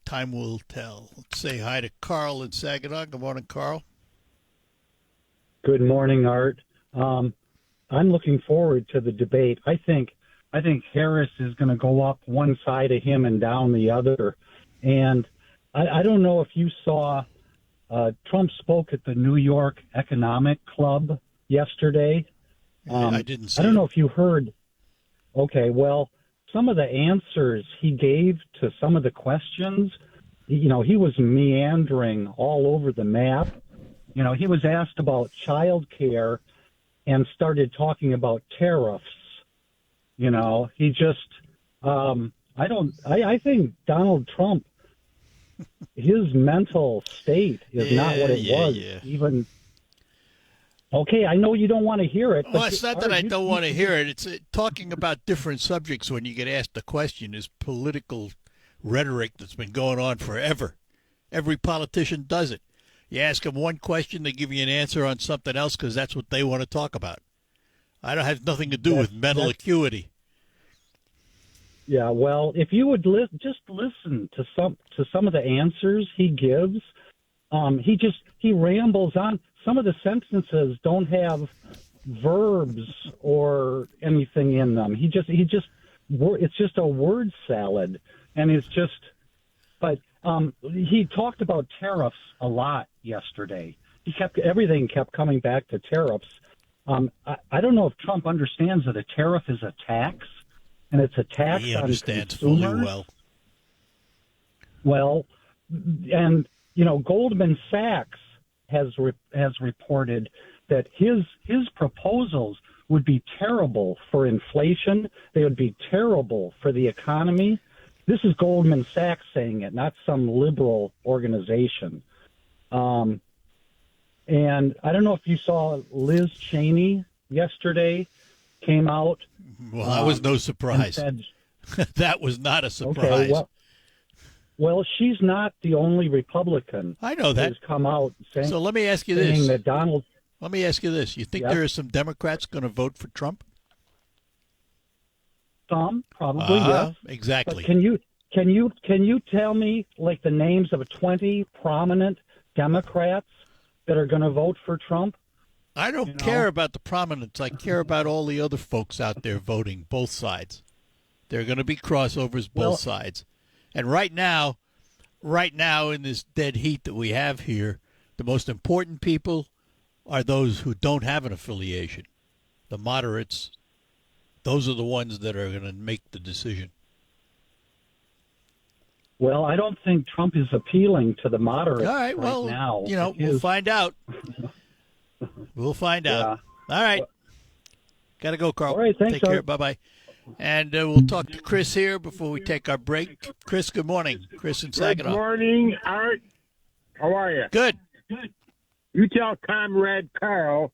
A: time will tell. Let's say hi to Carl in Saginaw. Good morning, Carl.
S: Good morning, Art. I'm looking forward to the debate. I think Harris is going to go up one side of him and down the other. And I don't know if you saw Trump spoke at the New York Economic Club yesterday.
A: I didn't see
S: I don't
A: it.
S: know if you heard. Okay, well, some of the answers he gave to some of the questions, he was meandering all over the map. He was asked about child care and started talking about tariffs. He just, I think Donald Trump, his mental state is not what it was. Even. Okay, I know you don't want to hear it.
A: Well, it's not that I don't want to hear it. It's talking about different subjects when you get asked a question is political rhetoric that's been going on forever. Every politician does it. You ask them one question, they give you an answer on something else because that's what they want to talk about. I don't have nothing to do with mental acuity.
S: Yeah, well, if you would just listen to some of the answers he gives, he rambles on. Some of the sentences don't have verbs or anything in them. It's just a word salad, and it's just. But he talked about tariffs a lot yesterday. Everything kept coming back to tariffs. I don't know if Trump understands that a tariff is a tax, and it's a tax
A: he
S: on
A: understands
S: consumers.
A: fully well.
S: Well, and Goldman Sachs has reported that his proposals would be terrible for inflation. They would be terrible for the economy. This is Goldman Sachs saying it, not some liberal organization. And I don't know if you saw Liz Cheney yesterday came out.
A: Well, that was no surprise.
S: Said,
A: that was not a surprise.
S: Okay, well, she's not the only Republican.
A: I know that
S: has come out saying.
A: So let me ask you this:
S: that Donald.
A: Let me ask you this: you think there are some Democrats going to vote for Trump?
S: Some, probably, yes.
A: Exactly.
S: But can you tell me like the names of 20 prominent Democrats that are going to vote for Trump?
A: I don't care about the prominence. I care about all the other folks out there voting both sides. There are going to be crossovers both sides. And right now in this dead heat that we have here, the most important people are those who don't have an affiliation. The moderates, those are the ones that are going to make the decision.
S: Well, I don't think Trump is appealing to the moderates
A: All right, well,
S: now.
A: we'll find out. We'll find out. All right. Got to go, Carl.
S: All right, thanks,
A: Take care.
S: Art.
A: Bye-bye. And we'll talk to Chris here before we take our break. Chris, good morning. Chris in Saginaw.
T: Good morning, Art. How are you?
A: Good.
T: You tell Comrade Carl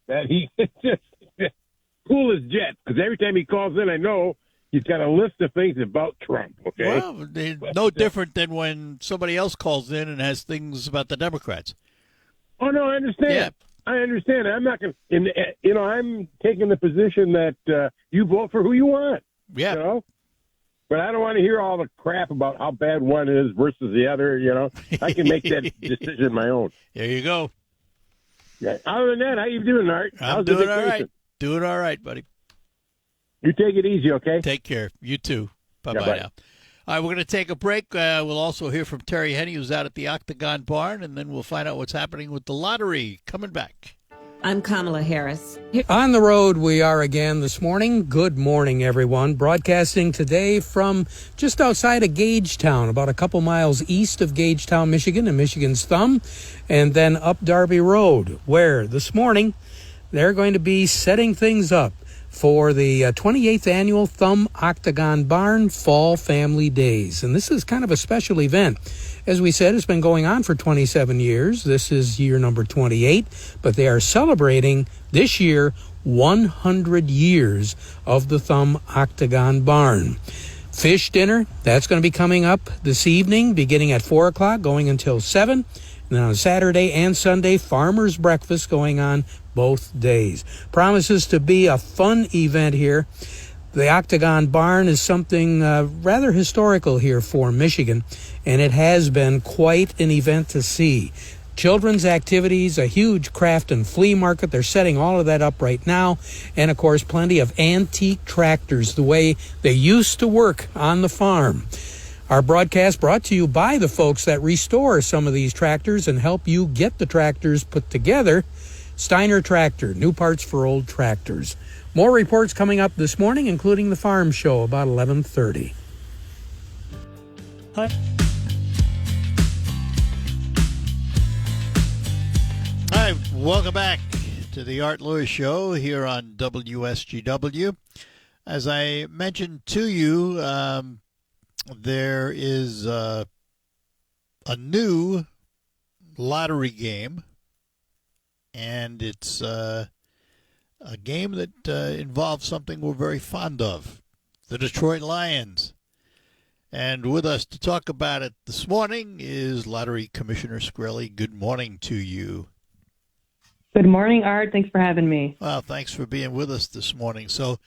T: that he just cool his jet, because every time he calls in, I know he's got a list of things about Trump, okay?
A: Well, no different than when somebody else calls in and has things about the Democrats.
T: Oh, no, I understand.
A: Yeah.
T: I understand. I'm not going to, I'm taking the position that you vote for who you want.
A: Yeah.
T: You know? But I don't want to hear all the crap about how bad one is versus the other, I can make that decision my own.
A: There you go.
T: Yeah. Other than that, how you doing, Art?
A: I'm doing all right. Doing all right, buddy.
T: You take it easy, okay?
A: Take care. You too. Bye-bye
T: bye.
A: now. All right, we're going to take a break. We'll also hear from Terry Henney, who's out at the Octagon Barn, and then we'll find out what's happening with the lottery. Coming back.
U: I'm Kamala Harris.
V: On the road we are again this morning. Good morning, everyone. Broadcasting today from just outside of Gagetown, about a couple miles east of Gagetown, Michigan, and Michigan's Thumb, and then up Darby Road, where this morning they're going to be setting things up for the 28th annual Thumb Octagon Barn Fall Family Days. And this is kind of a special event. As we said, it's been going on for 27 years. This is year number 28, but they are celebrating this year 100 years of the Thumb Octagon Barn. Fish dinner, that's going to be coming up this evening, beginning at 4 o'clock, going until 7. And then on Saturday and Sunday, farmer's breakfast going on both days. Promises to be a fun event here. The Octagon Barn is something rather historical here for Michigan, and it has been quite an event to see. Children's activities, a huge craft and flea market. They're setting all of that up right now. And, of course, plenty of antique tractors, the way they used to work on the farm. Our broadcast brought to you by the folks that restore some of these tractors and help you get the tractors put together. Steiner Tractor, new parts for old tractors. More reports coming up this morning, including the farm show about 11:30.
A: Hi. Hi, welcome back to the Art Lewis Show here on WSGW. As I mentioned to you, there is a new lottery game, and it's a game that involves something we're very fond of, the Detroit Lions. And with us to talk about it this morning is Lottery Commissioner Shkreli. Good morning to you.
W: Good morning, Art. Thanks for having me.
A: Well, thanks for being with us this morning. So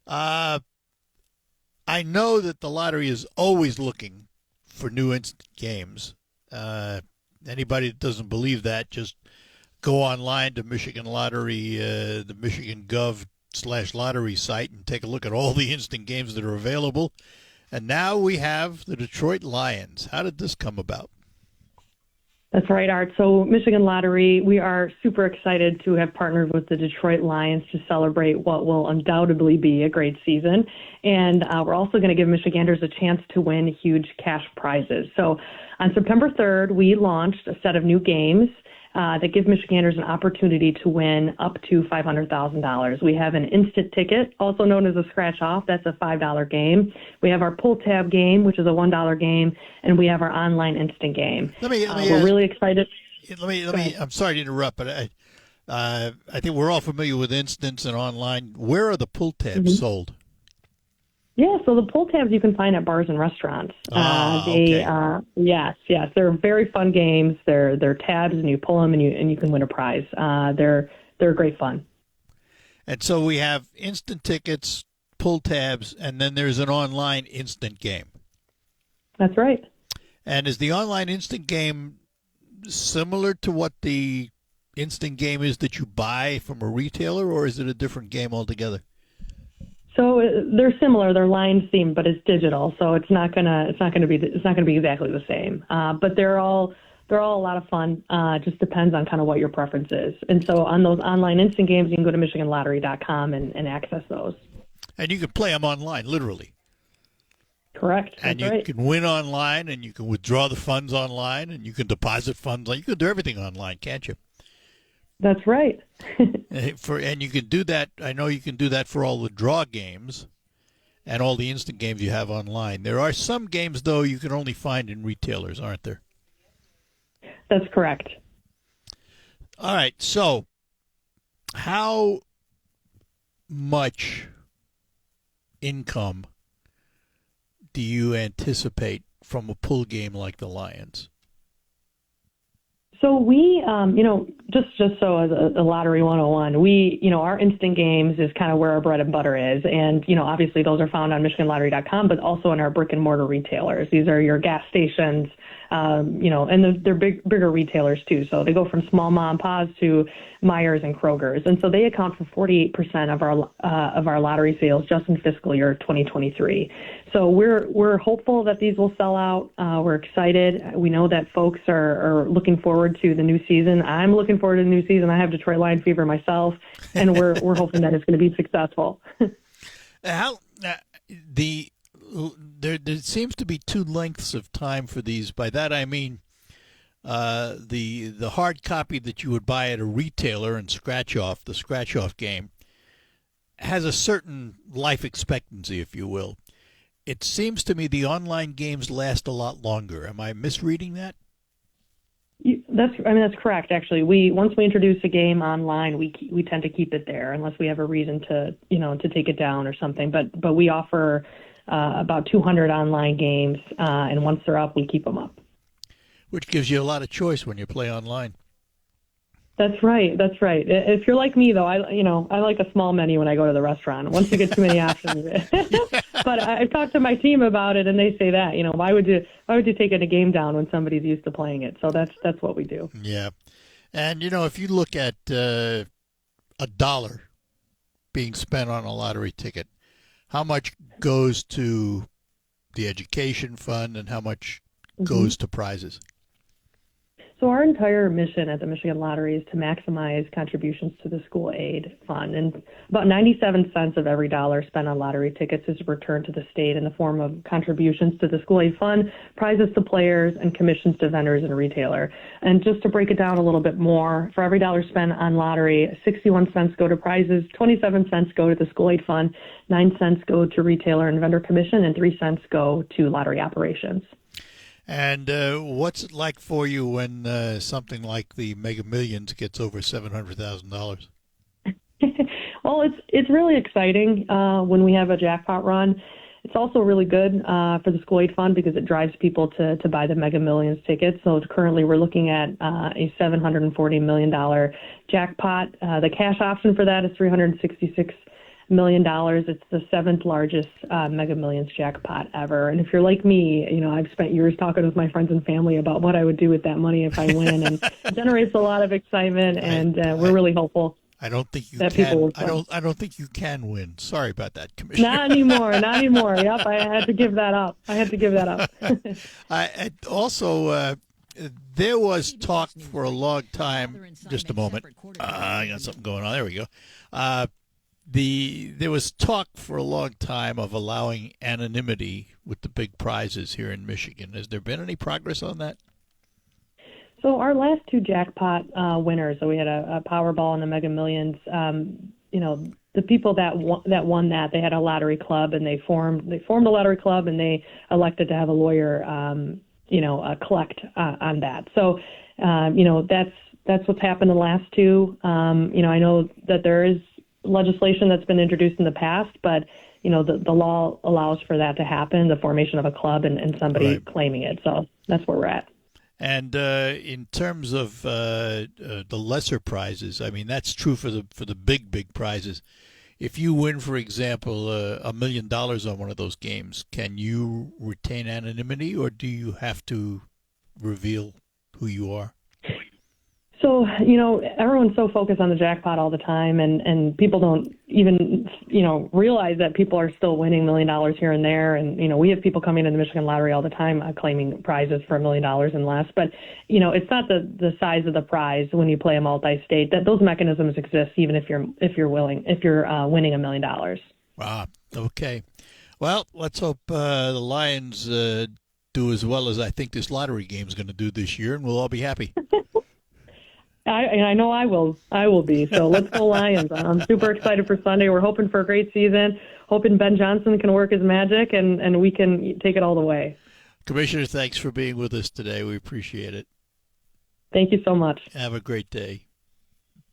A: I know that the lottery is always looking for new instant games. Anybody that doesn't believe that, just go online to Michigan Lottery, the Michigan Gov/lottery site, and take a look at all the instant games that are available. And now we have the Detroit Lions. How did this come about?
W: That's right, Art. So Michigan Lottery, we are super excited to have partnered with the Detroit Lions to celebrate what will undoubtedly be a great season. And we're also going to give Michiganders a chance to win huge cash prizes. So on September 3rd, we launched a set of new games that give Michiganders an opportunity to win up to $500,000. We have an instant ticket, also known as a scratch-off. That's a $5 game. We have our pull tab game, which is a $1 game, and we have our online instant game. We're really excited.
A: Let me. I'm sorry to interrupt, but I think we're all familiar with instants and online. Where are the pull tabs sold?
W: Yeah, so the pull tabs you can find at bars and restaurants. Yes, they're very fun games. They're tabs, and you pull them, and you can win a prize. They're great fun.
A: And so we have instant tickets, pull tabs, and then there's an online instant game.
W: That's right.
A: And is the online instant game similar to what the instant game is that you buy from a retailer, or is it a different game altogether?
W: So they're similar. They're line themed, but it's digital, so it's not gonna be exactly the same. But they're all a lot of fun. Just depends on kind of what your preference is. And so on those online instant games, you can go to MichiganLottery.com and access those.
A: And you can play them online, literally.
W: Correct.
A: And
W: That's
A: you
W: right.
A: can win online, and you can withdraw the funds online, and you can deposit funds. You can do everything online, can't you?
W: That's right.
A: And you can do that. I know you can do that for all the draw games and all the instant games you have online. There are some games, though, you can only find in retailers, aren't there?
W: That's correct.
A: All right. So how much income do you anticipate from a pool game like the Lions?
W: So we, just so as a lottery 101, we, our instant games is kind of where our bread and butter is. And, obviously those are found on MichiganLottery.com, but also in our brick and mortar retailers. These are your gas stations, and they're bigger retailers too. So they go from small mom and pops to Myers and Kroger's. And so they account for 48% of our lottery sales just in fiscal year 2023. So we're hopeful that these will sell out. We're excited. We know that folks are looking forward to the new season. I'm looking forward to the new season. I have Detroit Lion fever myself, and we're hoping that it's going to be successful.
A: There seems to be two lengths of time for these. By that I mean the hard copy that you would buy at a retailer and the scratch off game, has a certain life expectancy, if you will. It seems to me the online games last a lot longer. Am I misreading that?
W: That's correct. Actually, once we introduce a game online, we tend to keep it there unless we have a reason to take it down or something. But we offer about 200 online games, and once they're up, we keep them up.
A: Which gives you a lot of choice when you play online.
W: That's right. If you're like me, though, I like a small menu when I go to the restaurant. Once you get too many options, but I've talked to my team about it, and they say that why would you take a game down when somebody's used to playing it? So that's what we do.
A: Yeah, and if you look at $1 being spent on a lottery ticket, how much goes to the education fund, and how much goes to prizes?
W: So our entire mission at the Michigan Lottery is to maximize contributions to the school aid fund. And about 97 cents of every dollar spent on lottery tickets is returned to the state in the form of contributions to the school aid fund, prizes to players, and commissions to vendors and retailer. And just to break it down a little bit more, for every dollar spent on lottery, 61 cents go to prizes, 27 cents go to the school aid fund, 9 cents go to retailer and vendor commission, and 3 cents go to lottery operations.
A: And what's it like for you when something like the Mega Millions gets over $700,000?
W: Well, it's really exciting when we have a jackpot run. It's also really good for the school aid fund because it drives people to buy the Mega Millions tickets. So currently we're looking at a $740 million jackpot. The cash option for that is $366 million. It's the 7th largest Mega Millions jackpot ever. And if you're like me, I've spent years talking with my friends and family about what I would do with that money if I win, and it generates a lot of excitement. And we're really hopeful.
A: I don't think you
W: can.
A: I don't think you can win. Sorry about that, Commissioner.
W: Not anymore. Yep, I had to give that up.
A: Also, there was talk for a long time. Just a moment. I got something going on. There we go. There was talk for a long time of allowing anonymity with the big prizes here in Michigan. Has there been any progress on that?
W: So our last two jackpot winners, so we had a Powerball and a Mega Millions. The people that won that, they had a lottery club, and they formed a lottery club, and they elected to have a lawyer, collect on that. So, that's what's happened in the last two. I know that there is legislation that's been introduced in the past, but the law allows for that to happen, the formation of a club and somebody claiming it. So that's where we're at.
A: And in terms of the lesser prizes, I mean, that's true for the big prizes. If you win, for example, $1 million on one of those games, can you retain anonymity, or do you have to reveal who you are?
W: So, everyone's so focused on the jackpot all the time, and people don't even, realize that people are still winning $1 million here and there. And, we have people coming into the Michigan Lottery all the time claiming prizes for $1 million and less. But, it's not the size of the prize when you play a multi-state. That those mechanisms exist even if you're winning $1 million.
A: Wow. Okay. Well, let's hope the Lions do as well as I think this lottery game is going to do this year, and we'll all be happy.
W: I know I will. I will be. So let's go Lions. I'm super excited for Sunday. We're hoping for a great season. Hoping Ben Johnson can work his magic and we can take it all the way.
A: Commissioner, thanks for being with us today. We appreciate it.
W: Thank you so much.
A: Have a great day.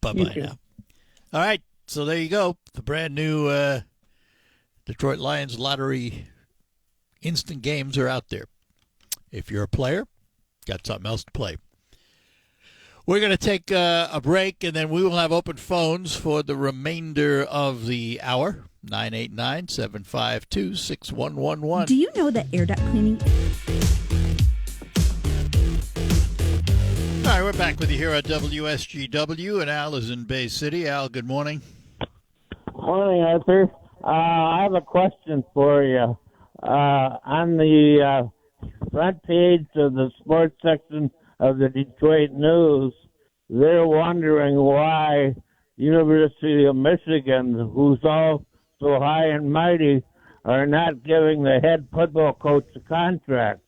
A: Bye-bye now. All right, so there you go. The brand new Detroit Lions lottery instant games are out there. If you're a player, got something else to play. We're going to take a break, and then we will have open phones for the remainder of the hour. 989-752-6111.
B: Do you know that air duct cleaning...
A: All right, we're back with you here at WSGW, and Al is in Bay City. Al, good morning.
C: Morning, Arthur. I have a question for you. On the front page of the sports section of the Detroit News, they're wondering why University of Michigan, who's all so high and mighty, are not giving the head football coach a contract.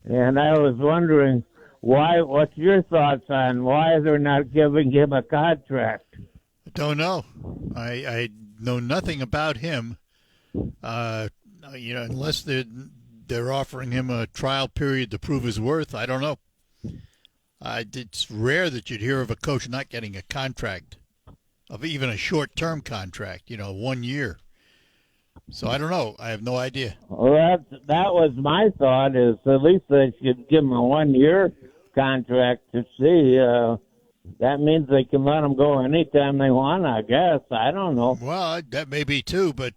C: And I was wondering, what's your thoughts on why they're not giving him a contract?
A: I don't know. I know nothing about him. Unless they're offering him a trial period to prove his worth, I don't know. It's rare that you'd hear of a coach not getting a contract, of even a short-term contract, 1 year. So I don't know. I have no idea.
C: Well, that was my thought, is at least they should give him a 1-year contract to see. That means they can let him go anytime they want, I guess. I don't know.
A: Well, that may be too, but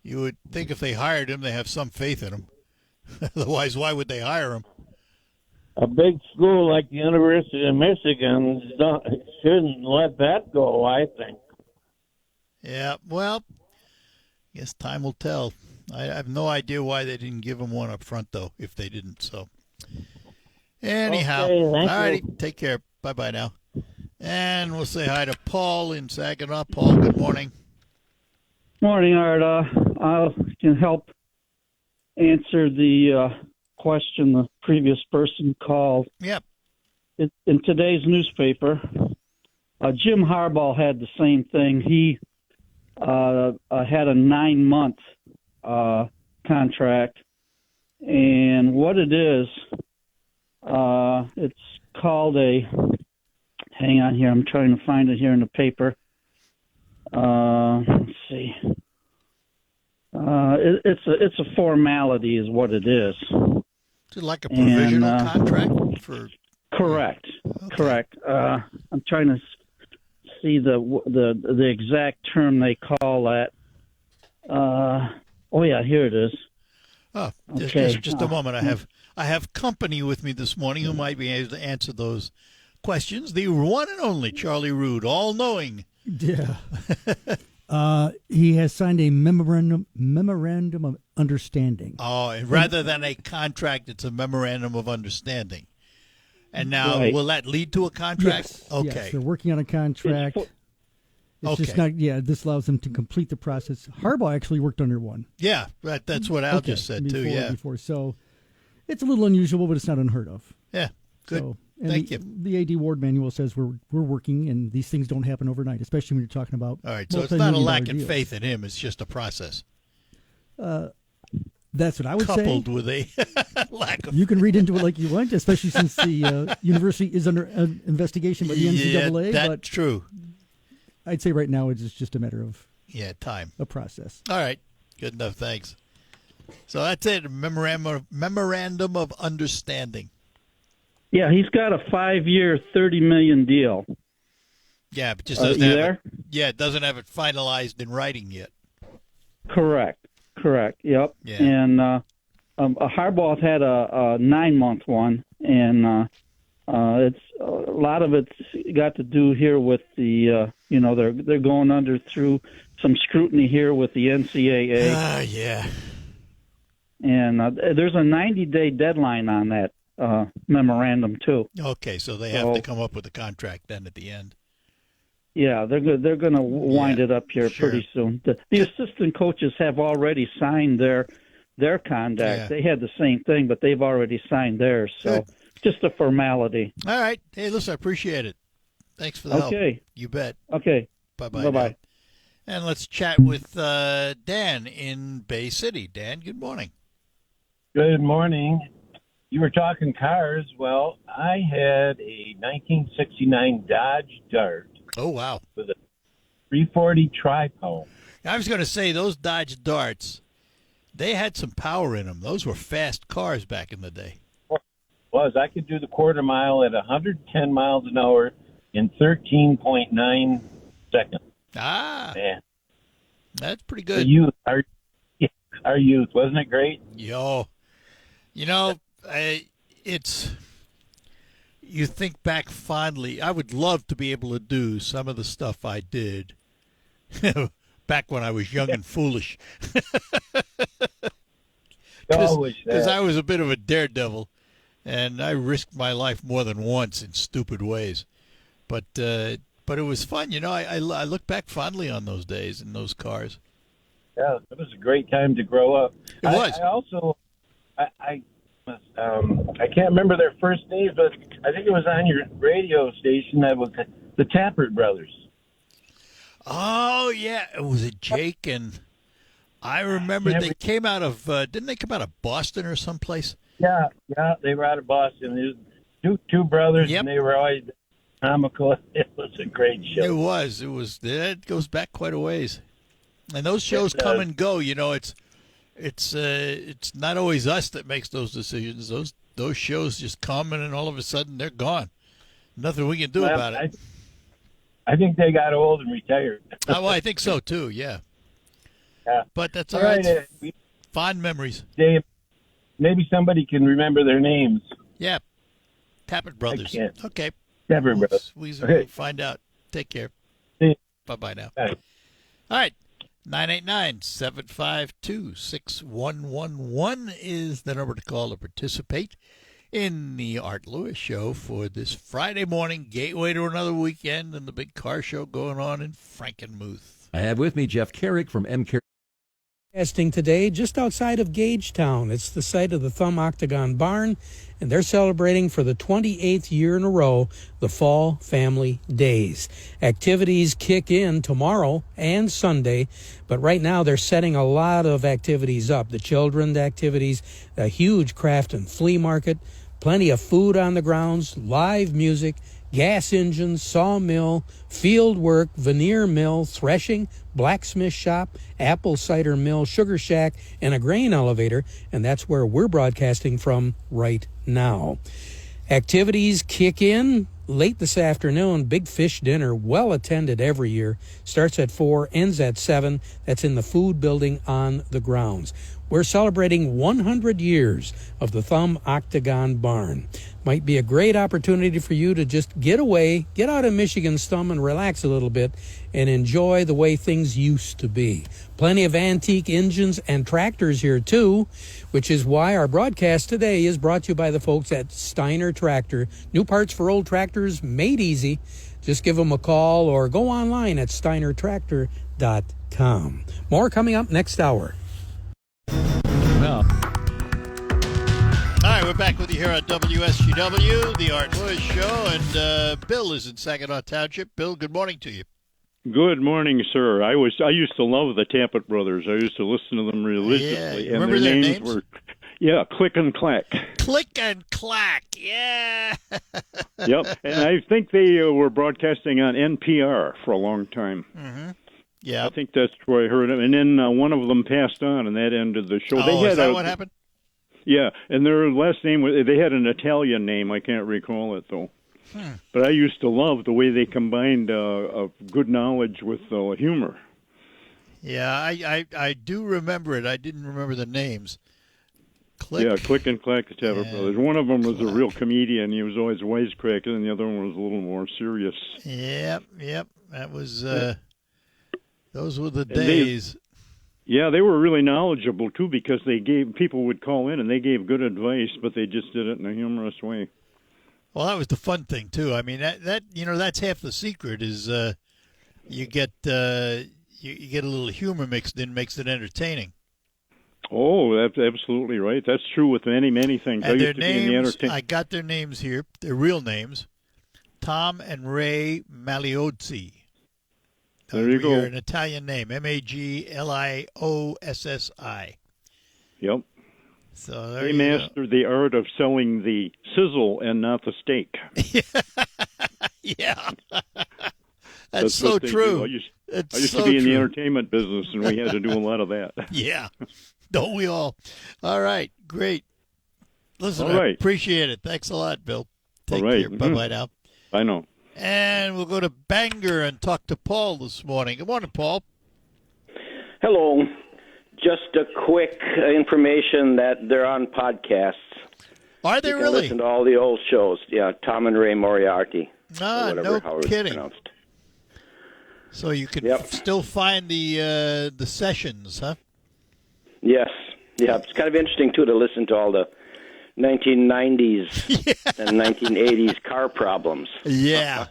A: you would think if they hired him, they have some faith in him. Otherwise, why would they hire him?
C: A big school like the University of Michigan shouldn't let that go, I think.
A: Yeah, well, I guess time will tell. I have no idea why they didn't give him one up front, though, if they didn't. So, anyhow,
C: okay,
A: all righty,
C: you.
A: Take care. Bye-bye now. And we'll say hi to Paul in Saginaw. Paul, good morning.
D: Morning, Art. I can help answer the question the previous person called.
A: Yep.
D: In today's newspaper, Jim Harbaugh had the same thing. He had a 9-month contract, and what it is, it's called a. Hang on here, I'm trying to find it here in the paper. Let's see. It's a formality, is what it is.
A: Is it like a provisional contract for?
D: Correct. Okay. Correct. I'm trying to see the exact term they call that. Oh yeah, here it is.
A: Oh,
D: okay.
A: Just a moment. I have company with me this morning who might be able to answer those questions. The one and only Charlie Rood, all-knowing.
X: Yeah. He has signed a memorandum of understanding.
A: Oh, and rather than a contract, it's a memorandum of understanding. And now,
D: right.
A: Will that lead to a contract?
X: Yes.
A: Okay.
X: Yes, they're working on a contract. It's just not. Yeah, this allows them to complete the process. Harbaugh actually worked under one.
A: Yeah, that's what Al just said too. Yeah.
X: Before, so it's a little unusual, but it's not unheard of.
A: Yeah. Good.
X: So,
A: Thank you.
X: The AD Ward manual says we're working, and these things don't happen overnight, especially when you're talking about.
A: All right, so it's not a lack of faith in him; it's just a process.
X: That's what I would say.
A: Coupled with a lack of.
X: You can read into it like you want, especially since the university is under investigation by the NCAA.
A: Yeah, that's true.
X: I'd say right now it's just a matter of
A: time,
X: a process.
A: All right, good enough. Thanks. So that's it. Memorandum of understanding.
D: Yeah, he's got a 5-year, $30 million deal.
A: Yeah, but just doesn't have it. Yeah, it doesn't have it finalized in writing yet.
D: Correct. Yep.
A: Yeah.
D: And Harbaugh had a 9-month one, and it's a lot of it's got to do here with the they're going through some scrutiny here with the NCAA.
A: Yeah.
D: And there's a 90-day deadline on that memorandum too.
A: Okay, so they have to come up with a contract then at the end.
D: Yeah, they're going to wind it up here pretty soon. The assistant coaches have already signed their contract.
A: Yeah.
D: They had the same thing, but they've already signed theirs. So just a formality.
A: All right. Hey, listen, I appreciate it. Thanks for the help.
D: Okay.
A: You bet.
D: Okay.
A: Bye-bye.
D: Bye-bye.
A: And let's chat with Dan in Bay City. Dan, good morning.
B: Good morning. You were talking cars. Well, I had a 1969 Dodge Dart.
A: Oh, wow.
B: With a 340 tri-pole.
A: I was going to say, those Dodge Darts, they had some power in them. Those were fast cars back in the day.
B: I could do the quarter mile at 110 miles an hour in 13.9 seconds.
A: Ah.
B: Man.
A: That's pretty good.
B: Our youth. Wasn't it great?
A: Yo. You know, you think back fondly. I would love to be able to do some of the stuff I did back when I was young and foolish. Because I was a bit of a daredevil, and I risked my life more than once in stupid ways. But it was fun. You know, I look back fondly on those days and those cars.
B: Yeah, it was a great time to grow up.
A: It was.
B: I also, I can't remember their first names, but I think it was on your radio station. That was the Tappert brothers.
A: Oh yeah, was it Jake and I remember they came out of didn't they come out of Boston or someplace?
B: Yeah, they were out of Boston. There was two brothers, and they were always comical. It was a great show.
A: It was. It goes back quite a ways. And those shows come and go. You know, it's not always us that makes those decisions. Those shows just come and all of a sudden they're gone. Nothing we can do about it.
B: I think they got old and retired.
A: Well, I think so too. Yeah. But that's all
B: right.
A: Fond memories.
B: Dave, maybe somebody can remember their names.
A: Yeah. Tappert Brothers. Okay.
B: Tappert Brothers.
A: We'll find out. Take care. Bye-bye now.
B: Bye.
A: All right. 989-752-6111 is the number to call to participate in the Art Lewis Show for this Friday morning, gateway to another weekend and the big car show going on in Frankenmuth.
E: I have with me Jeff Carrick from M.
V: Casting today just outside of Gagetown. It's the site of the Thumb Octagon Barn, and they're celebrating for the 28th year in a row the Fall Family Days. Activities kick in tomorrow and Sunday, but right now they're setting a lot of activities up. The children's activities, a huge craft and flea market, plenty of food on the grounds, live music, gas engines, sawmill, field work, veneer mill, threshing, blacksmith shop, apple cider mill, sugar shack, and a grain elevator, and that's where we're broadcasting from right now. Activities kick in late this afternoon. Big fish dinner, well attended every year. Starts at 4, ends at 7. That's in the food building on the grounds. We're celebrating 100 years of the Thumb Octagon Barn. Might be a great opportunity for you to just get away, get out of Michigan's thumb and relax a little bit and enjoy the way things used to be. Plenty of antique engines and tractors here too, which is why our broadcast today is brought to you by the folks at Steiner Tractor. New parts for old tractors made easy. Just give them a call or go online at steinertractor.com. More coming up next hour.
A: All right, we're back with you here on WSGW, the Art Lewis Show, and Bill is in Saginaw Township. Bill, good morning to you.
F: Good morning, sir. I used to love the Tappert brothers. I used to listen to them religiously.
A: Yeah, remember their names?
F: Were Click and Clack.
A: Click and Clack, yeah.
F: Yep, and I think they were broadcasting on NPR for a long time.
A: Mm-hmm. Yeah,
F: I think that's where I heard them. And then one of them passed on, and that ended the show.
A: Oh, is that what happened?
F: Yeah, and their last name they had an Italian name. I can't recall it though. But I used to love the way they combined good knowledge with humor.
A: Yeah, I do remember it. I didn't remember the names.
F: Click and Clack, the Tappert brothers. One of them was a real comedian. He was always wisecracking, and the other one was a little more serious.
A: Yep. That was those were the days.
F: They were really knowledgeable too, because people would call in and they gave good advice, but they just did it in a humorous way.
A: Well, that was the fun thing too. I mean, that that's half the secret is you get you get a little humor mixed in, makes it entertaining.
F: Oh, that's absolutely right. That's true with many things.
A: And
F: I
A: their
F: used to be in the
A: names,
F: entertainment.
A: I got their names here, their real names, Tom and Ray Magliozzi.
F: There you go.
A: An Italian name, Magliossi.
F: Yep.
A: So there
F: They
A: you go.
F: mastered the art of selling the sizzle and not the steak.
A: Yeah. That's so
F: what they
A: true.
F: do. I used
A: It's
F: to
A: so
F: be in the
A: true.
F: entertainment business, and we had to do a lot of that.
A: Yeah. Don't we all? All right. Great. Listen,
F: All
A: I
F: right.
A: appreciate it. Thanks a lot, Bill. Take
F: All right.
A: care. Bye-bye now.
F: I know.
A: And we'll go to Bangor and talk to Paul this morning. Good morning, Paul.
G: Hello. Just a quick information that they're on podcasts.
A: Are they
G: you can
A: really?
G: Listen to all the old shows. Yeah, Tom and Ray Moriarty.
A: Ah,
G: or whatever,
A: no
G: how it's
A: kidding.
G: pronounced.
A: So you can still find the sessions, huh?
G: Yes. Yeah, it's kind of interesting, too, to listen to all the 1990s and 1980s car problems.
A: Yeah.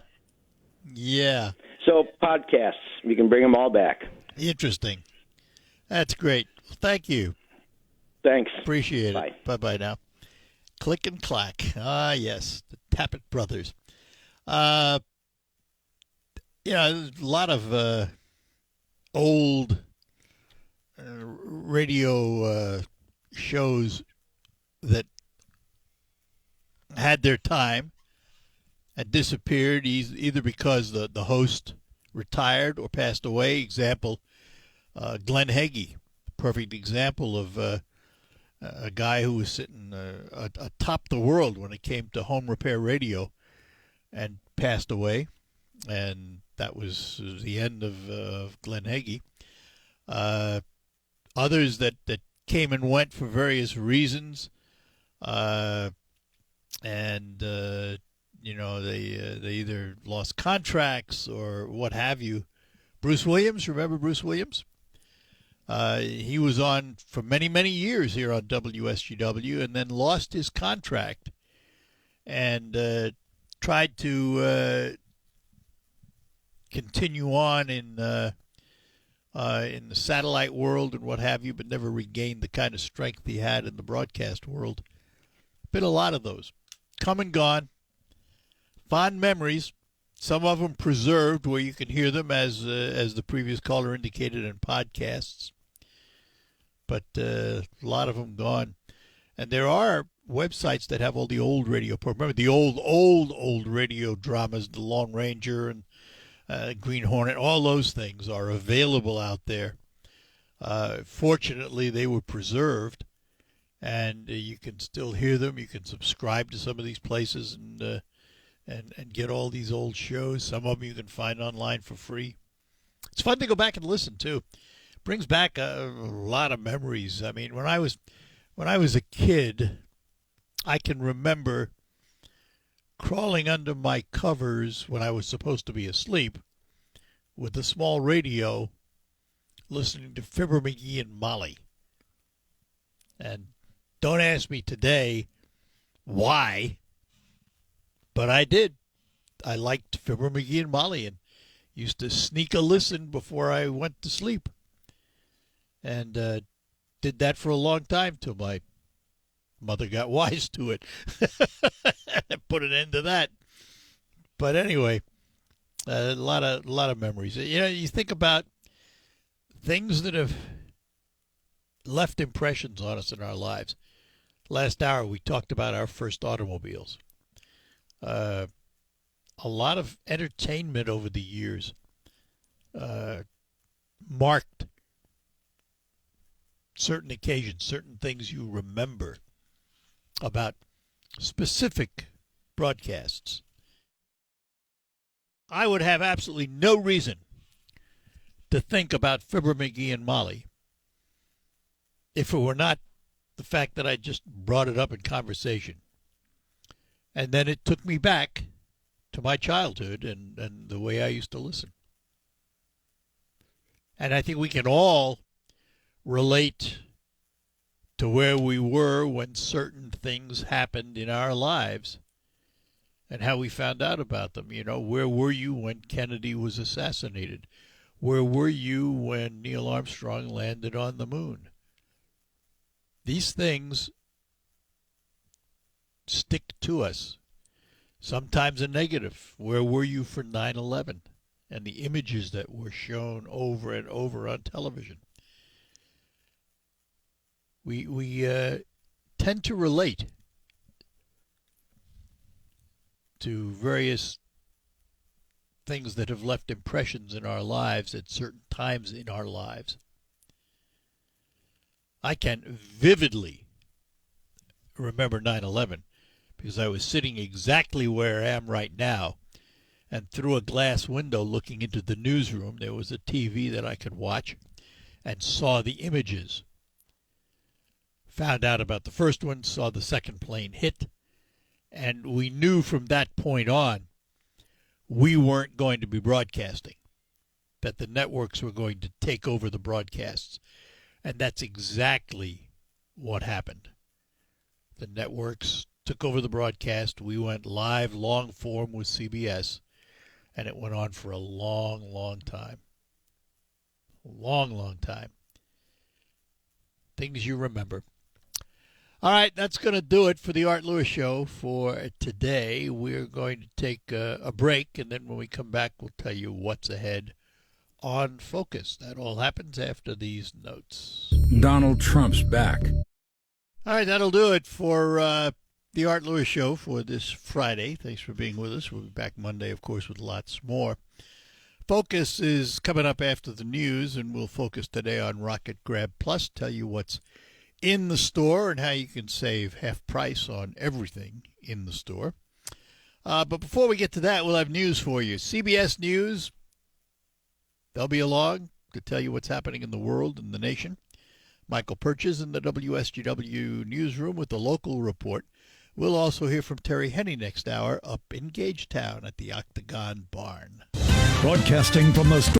A: Yeah.
G: So, podcasts. You can bring them all back.
A: Interesting. That's great. Well, thank you.
G: Thanks.
A: Appreciate it. Bye-bye now. Click and clack. Ah, yes. The Tappet Brothers. There's a lot of old radio shows that had their time and disappeared either because the host retired or passed away. Example, Glenn Hagee, perfect example of a guy who was sitting atop the world when it came to home repair radio and passed away. And that was the end of Glenn Hagee. Others that came and went for various reasons, they either lost contracts or what have you. Bruce Williams, remember Bruce Williams? He was on for many, many years here on WSGW and then lost his contract and tried to continue on in the satellite world and what have you, but never regained the kind of strength he had in the broadcast world. Been a lot of those. Come and gone. Fond memories. Some of them preserved where you can hear them, as the previous caller indicated, in podcasts. But a lot of them gone. And there are websites that have all the old radio programs. Remember the old radio dramas, The Lone Ranger and Green Hornet, all those things are available out there. Fortunately, they were preserved, and you can still hear them. You can subscribe to some of these places and get all these old shows. Some of them you can find online for free. It's fun to go back and listen to. Brings back a lot of memories. I mean, when I was a kid, I can remember crawling under my covers when I was supposed to be asleep with a small radio listening to Fibber McGee and Molly. And don't ask me today why, but I did. I liked Fibber McGee and Molly and used to sneak a listen before I went to sleep. And did that for a long time till my mother got wise to it and put an end to that. But anyway, a lot of memories. You think about things that have left impressions on us in our lives. Last hour we talked about our first automobiles. A lot of entertainment over the years marked certain occasions, certain things you remember about specific broadcasts. I would have absolutely no reason to think about Fibber McGee and Molly if it were not the fact that I just brought it up in conversation. And then it took me back to my childhood and the way I used to listen. And I think we can all relate to where we were when certain things happened in our lives and how we found out about them. You know, where were you when Kennedy was assassinated? Where were you when Neil Armstrong landed on the moon? These things stick to us, sometimes a negative. Where were you for 9/11 and the images that were shown over and over on television? We tend to relate to various things that have left impressions in our lives at certain times in our lives. I can vividly remember 9/11 because I was sitting exactly where I am right now, and through a glass window looking into the newsroom, there was a TV that I could watch and saw the images. Found out about the first one, saw the second plane hit, and we knew from that point on we weren't going to be broadcasting, that the networks were going to take over the broadcasts. And that's exactly what happened. The networks took over the broadcast. We went live, long form with CBS, and it went on for a long, long time. Long, long time. Things you remember. All right, that's going to do it for the Art Lewis Show for today. We're going to take a break, and then when we come back, we'll tell you what's ahead on Focus. That all happens after these notes.
H: Donald Trump's back.
A: All right, that'll do it for the Art Lewis Show for this Friday. Thanks for being with us. We'll be back Monday, of course, with lots more. Focus is coming up after the news, and we'll focus today on Rocket Grab Plus, tell you what's in the store and how you can save half price on everything in the store. But before we get to that, we'll have news for you. CBS News, they'll be along to tell you what's happening in the world and the nation. Michael Purchase in the WSGW newsroom with the local report. We'll also hear from Terry Henney next hour up in Gagetown at the Octagon Barn.
I: Broadcasting from the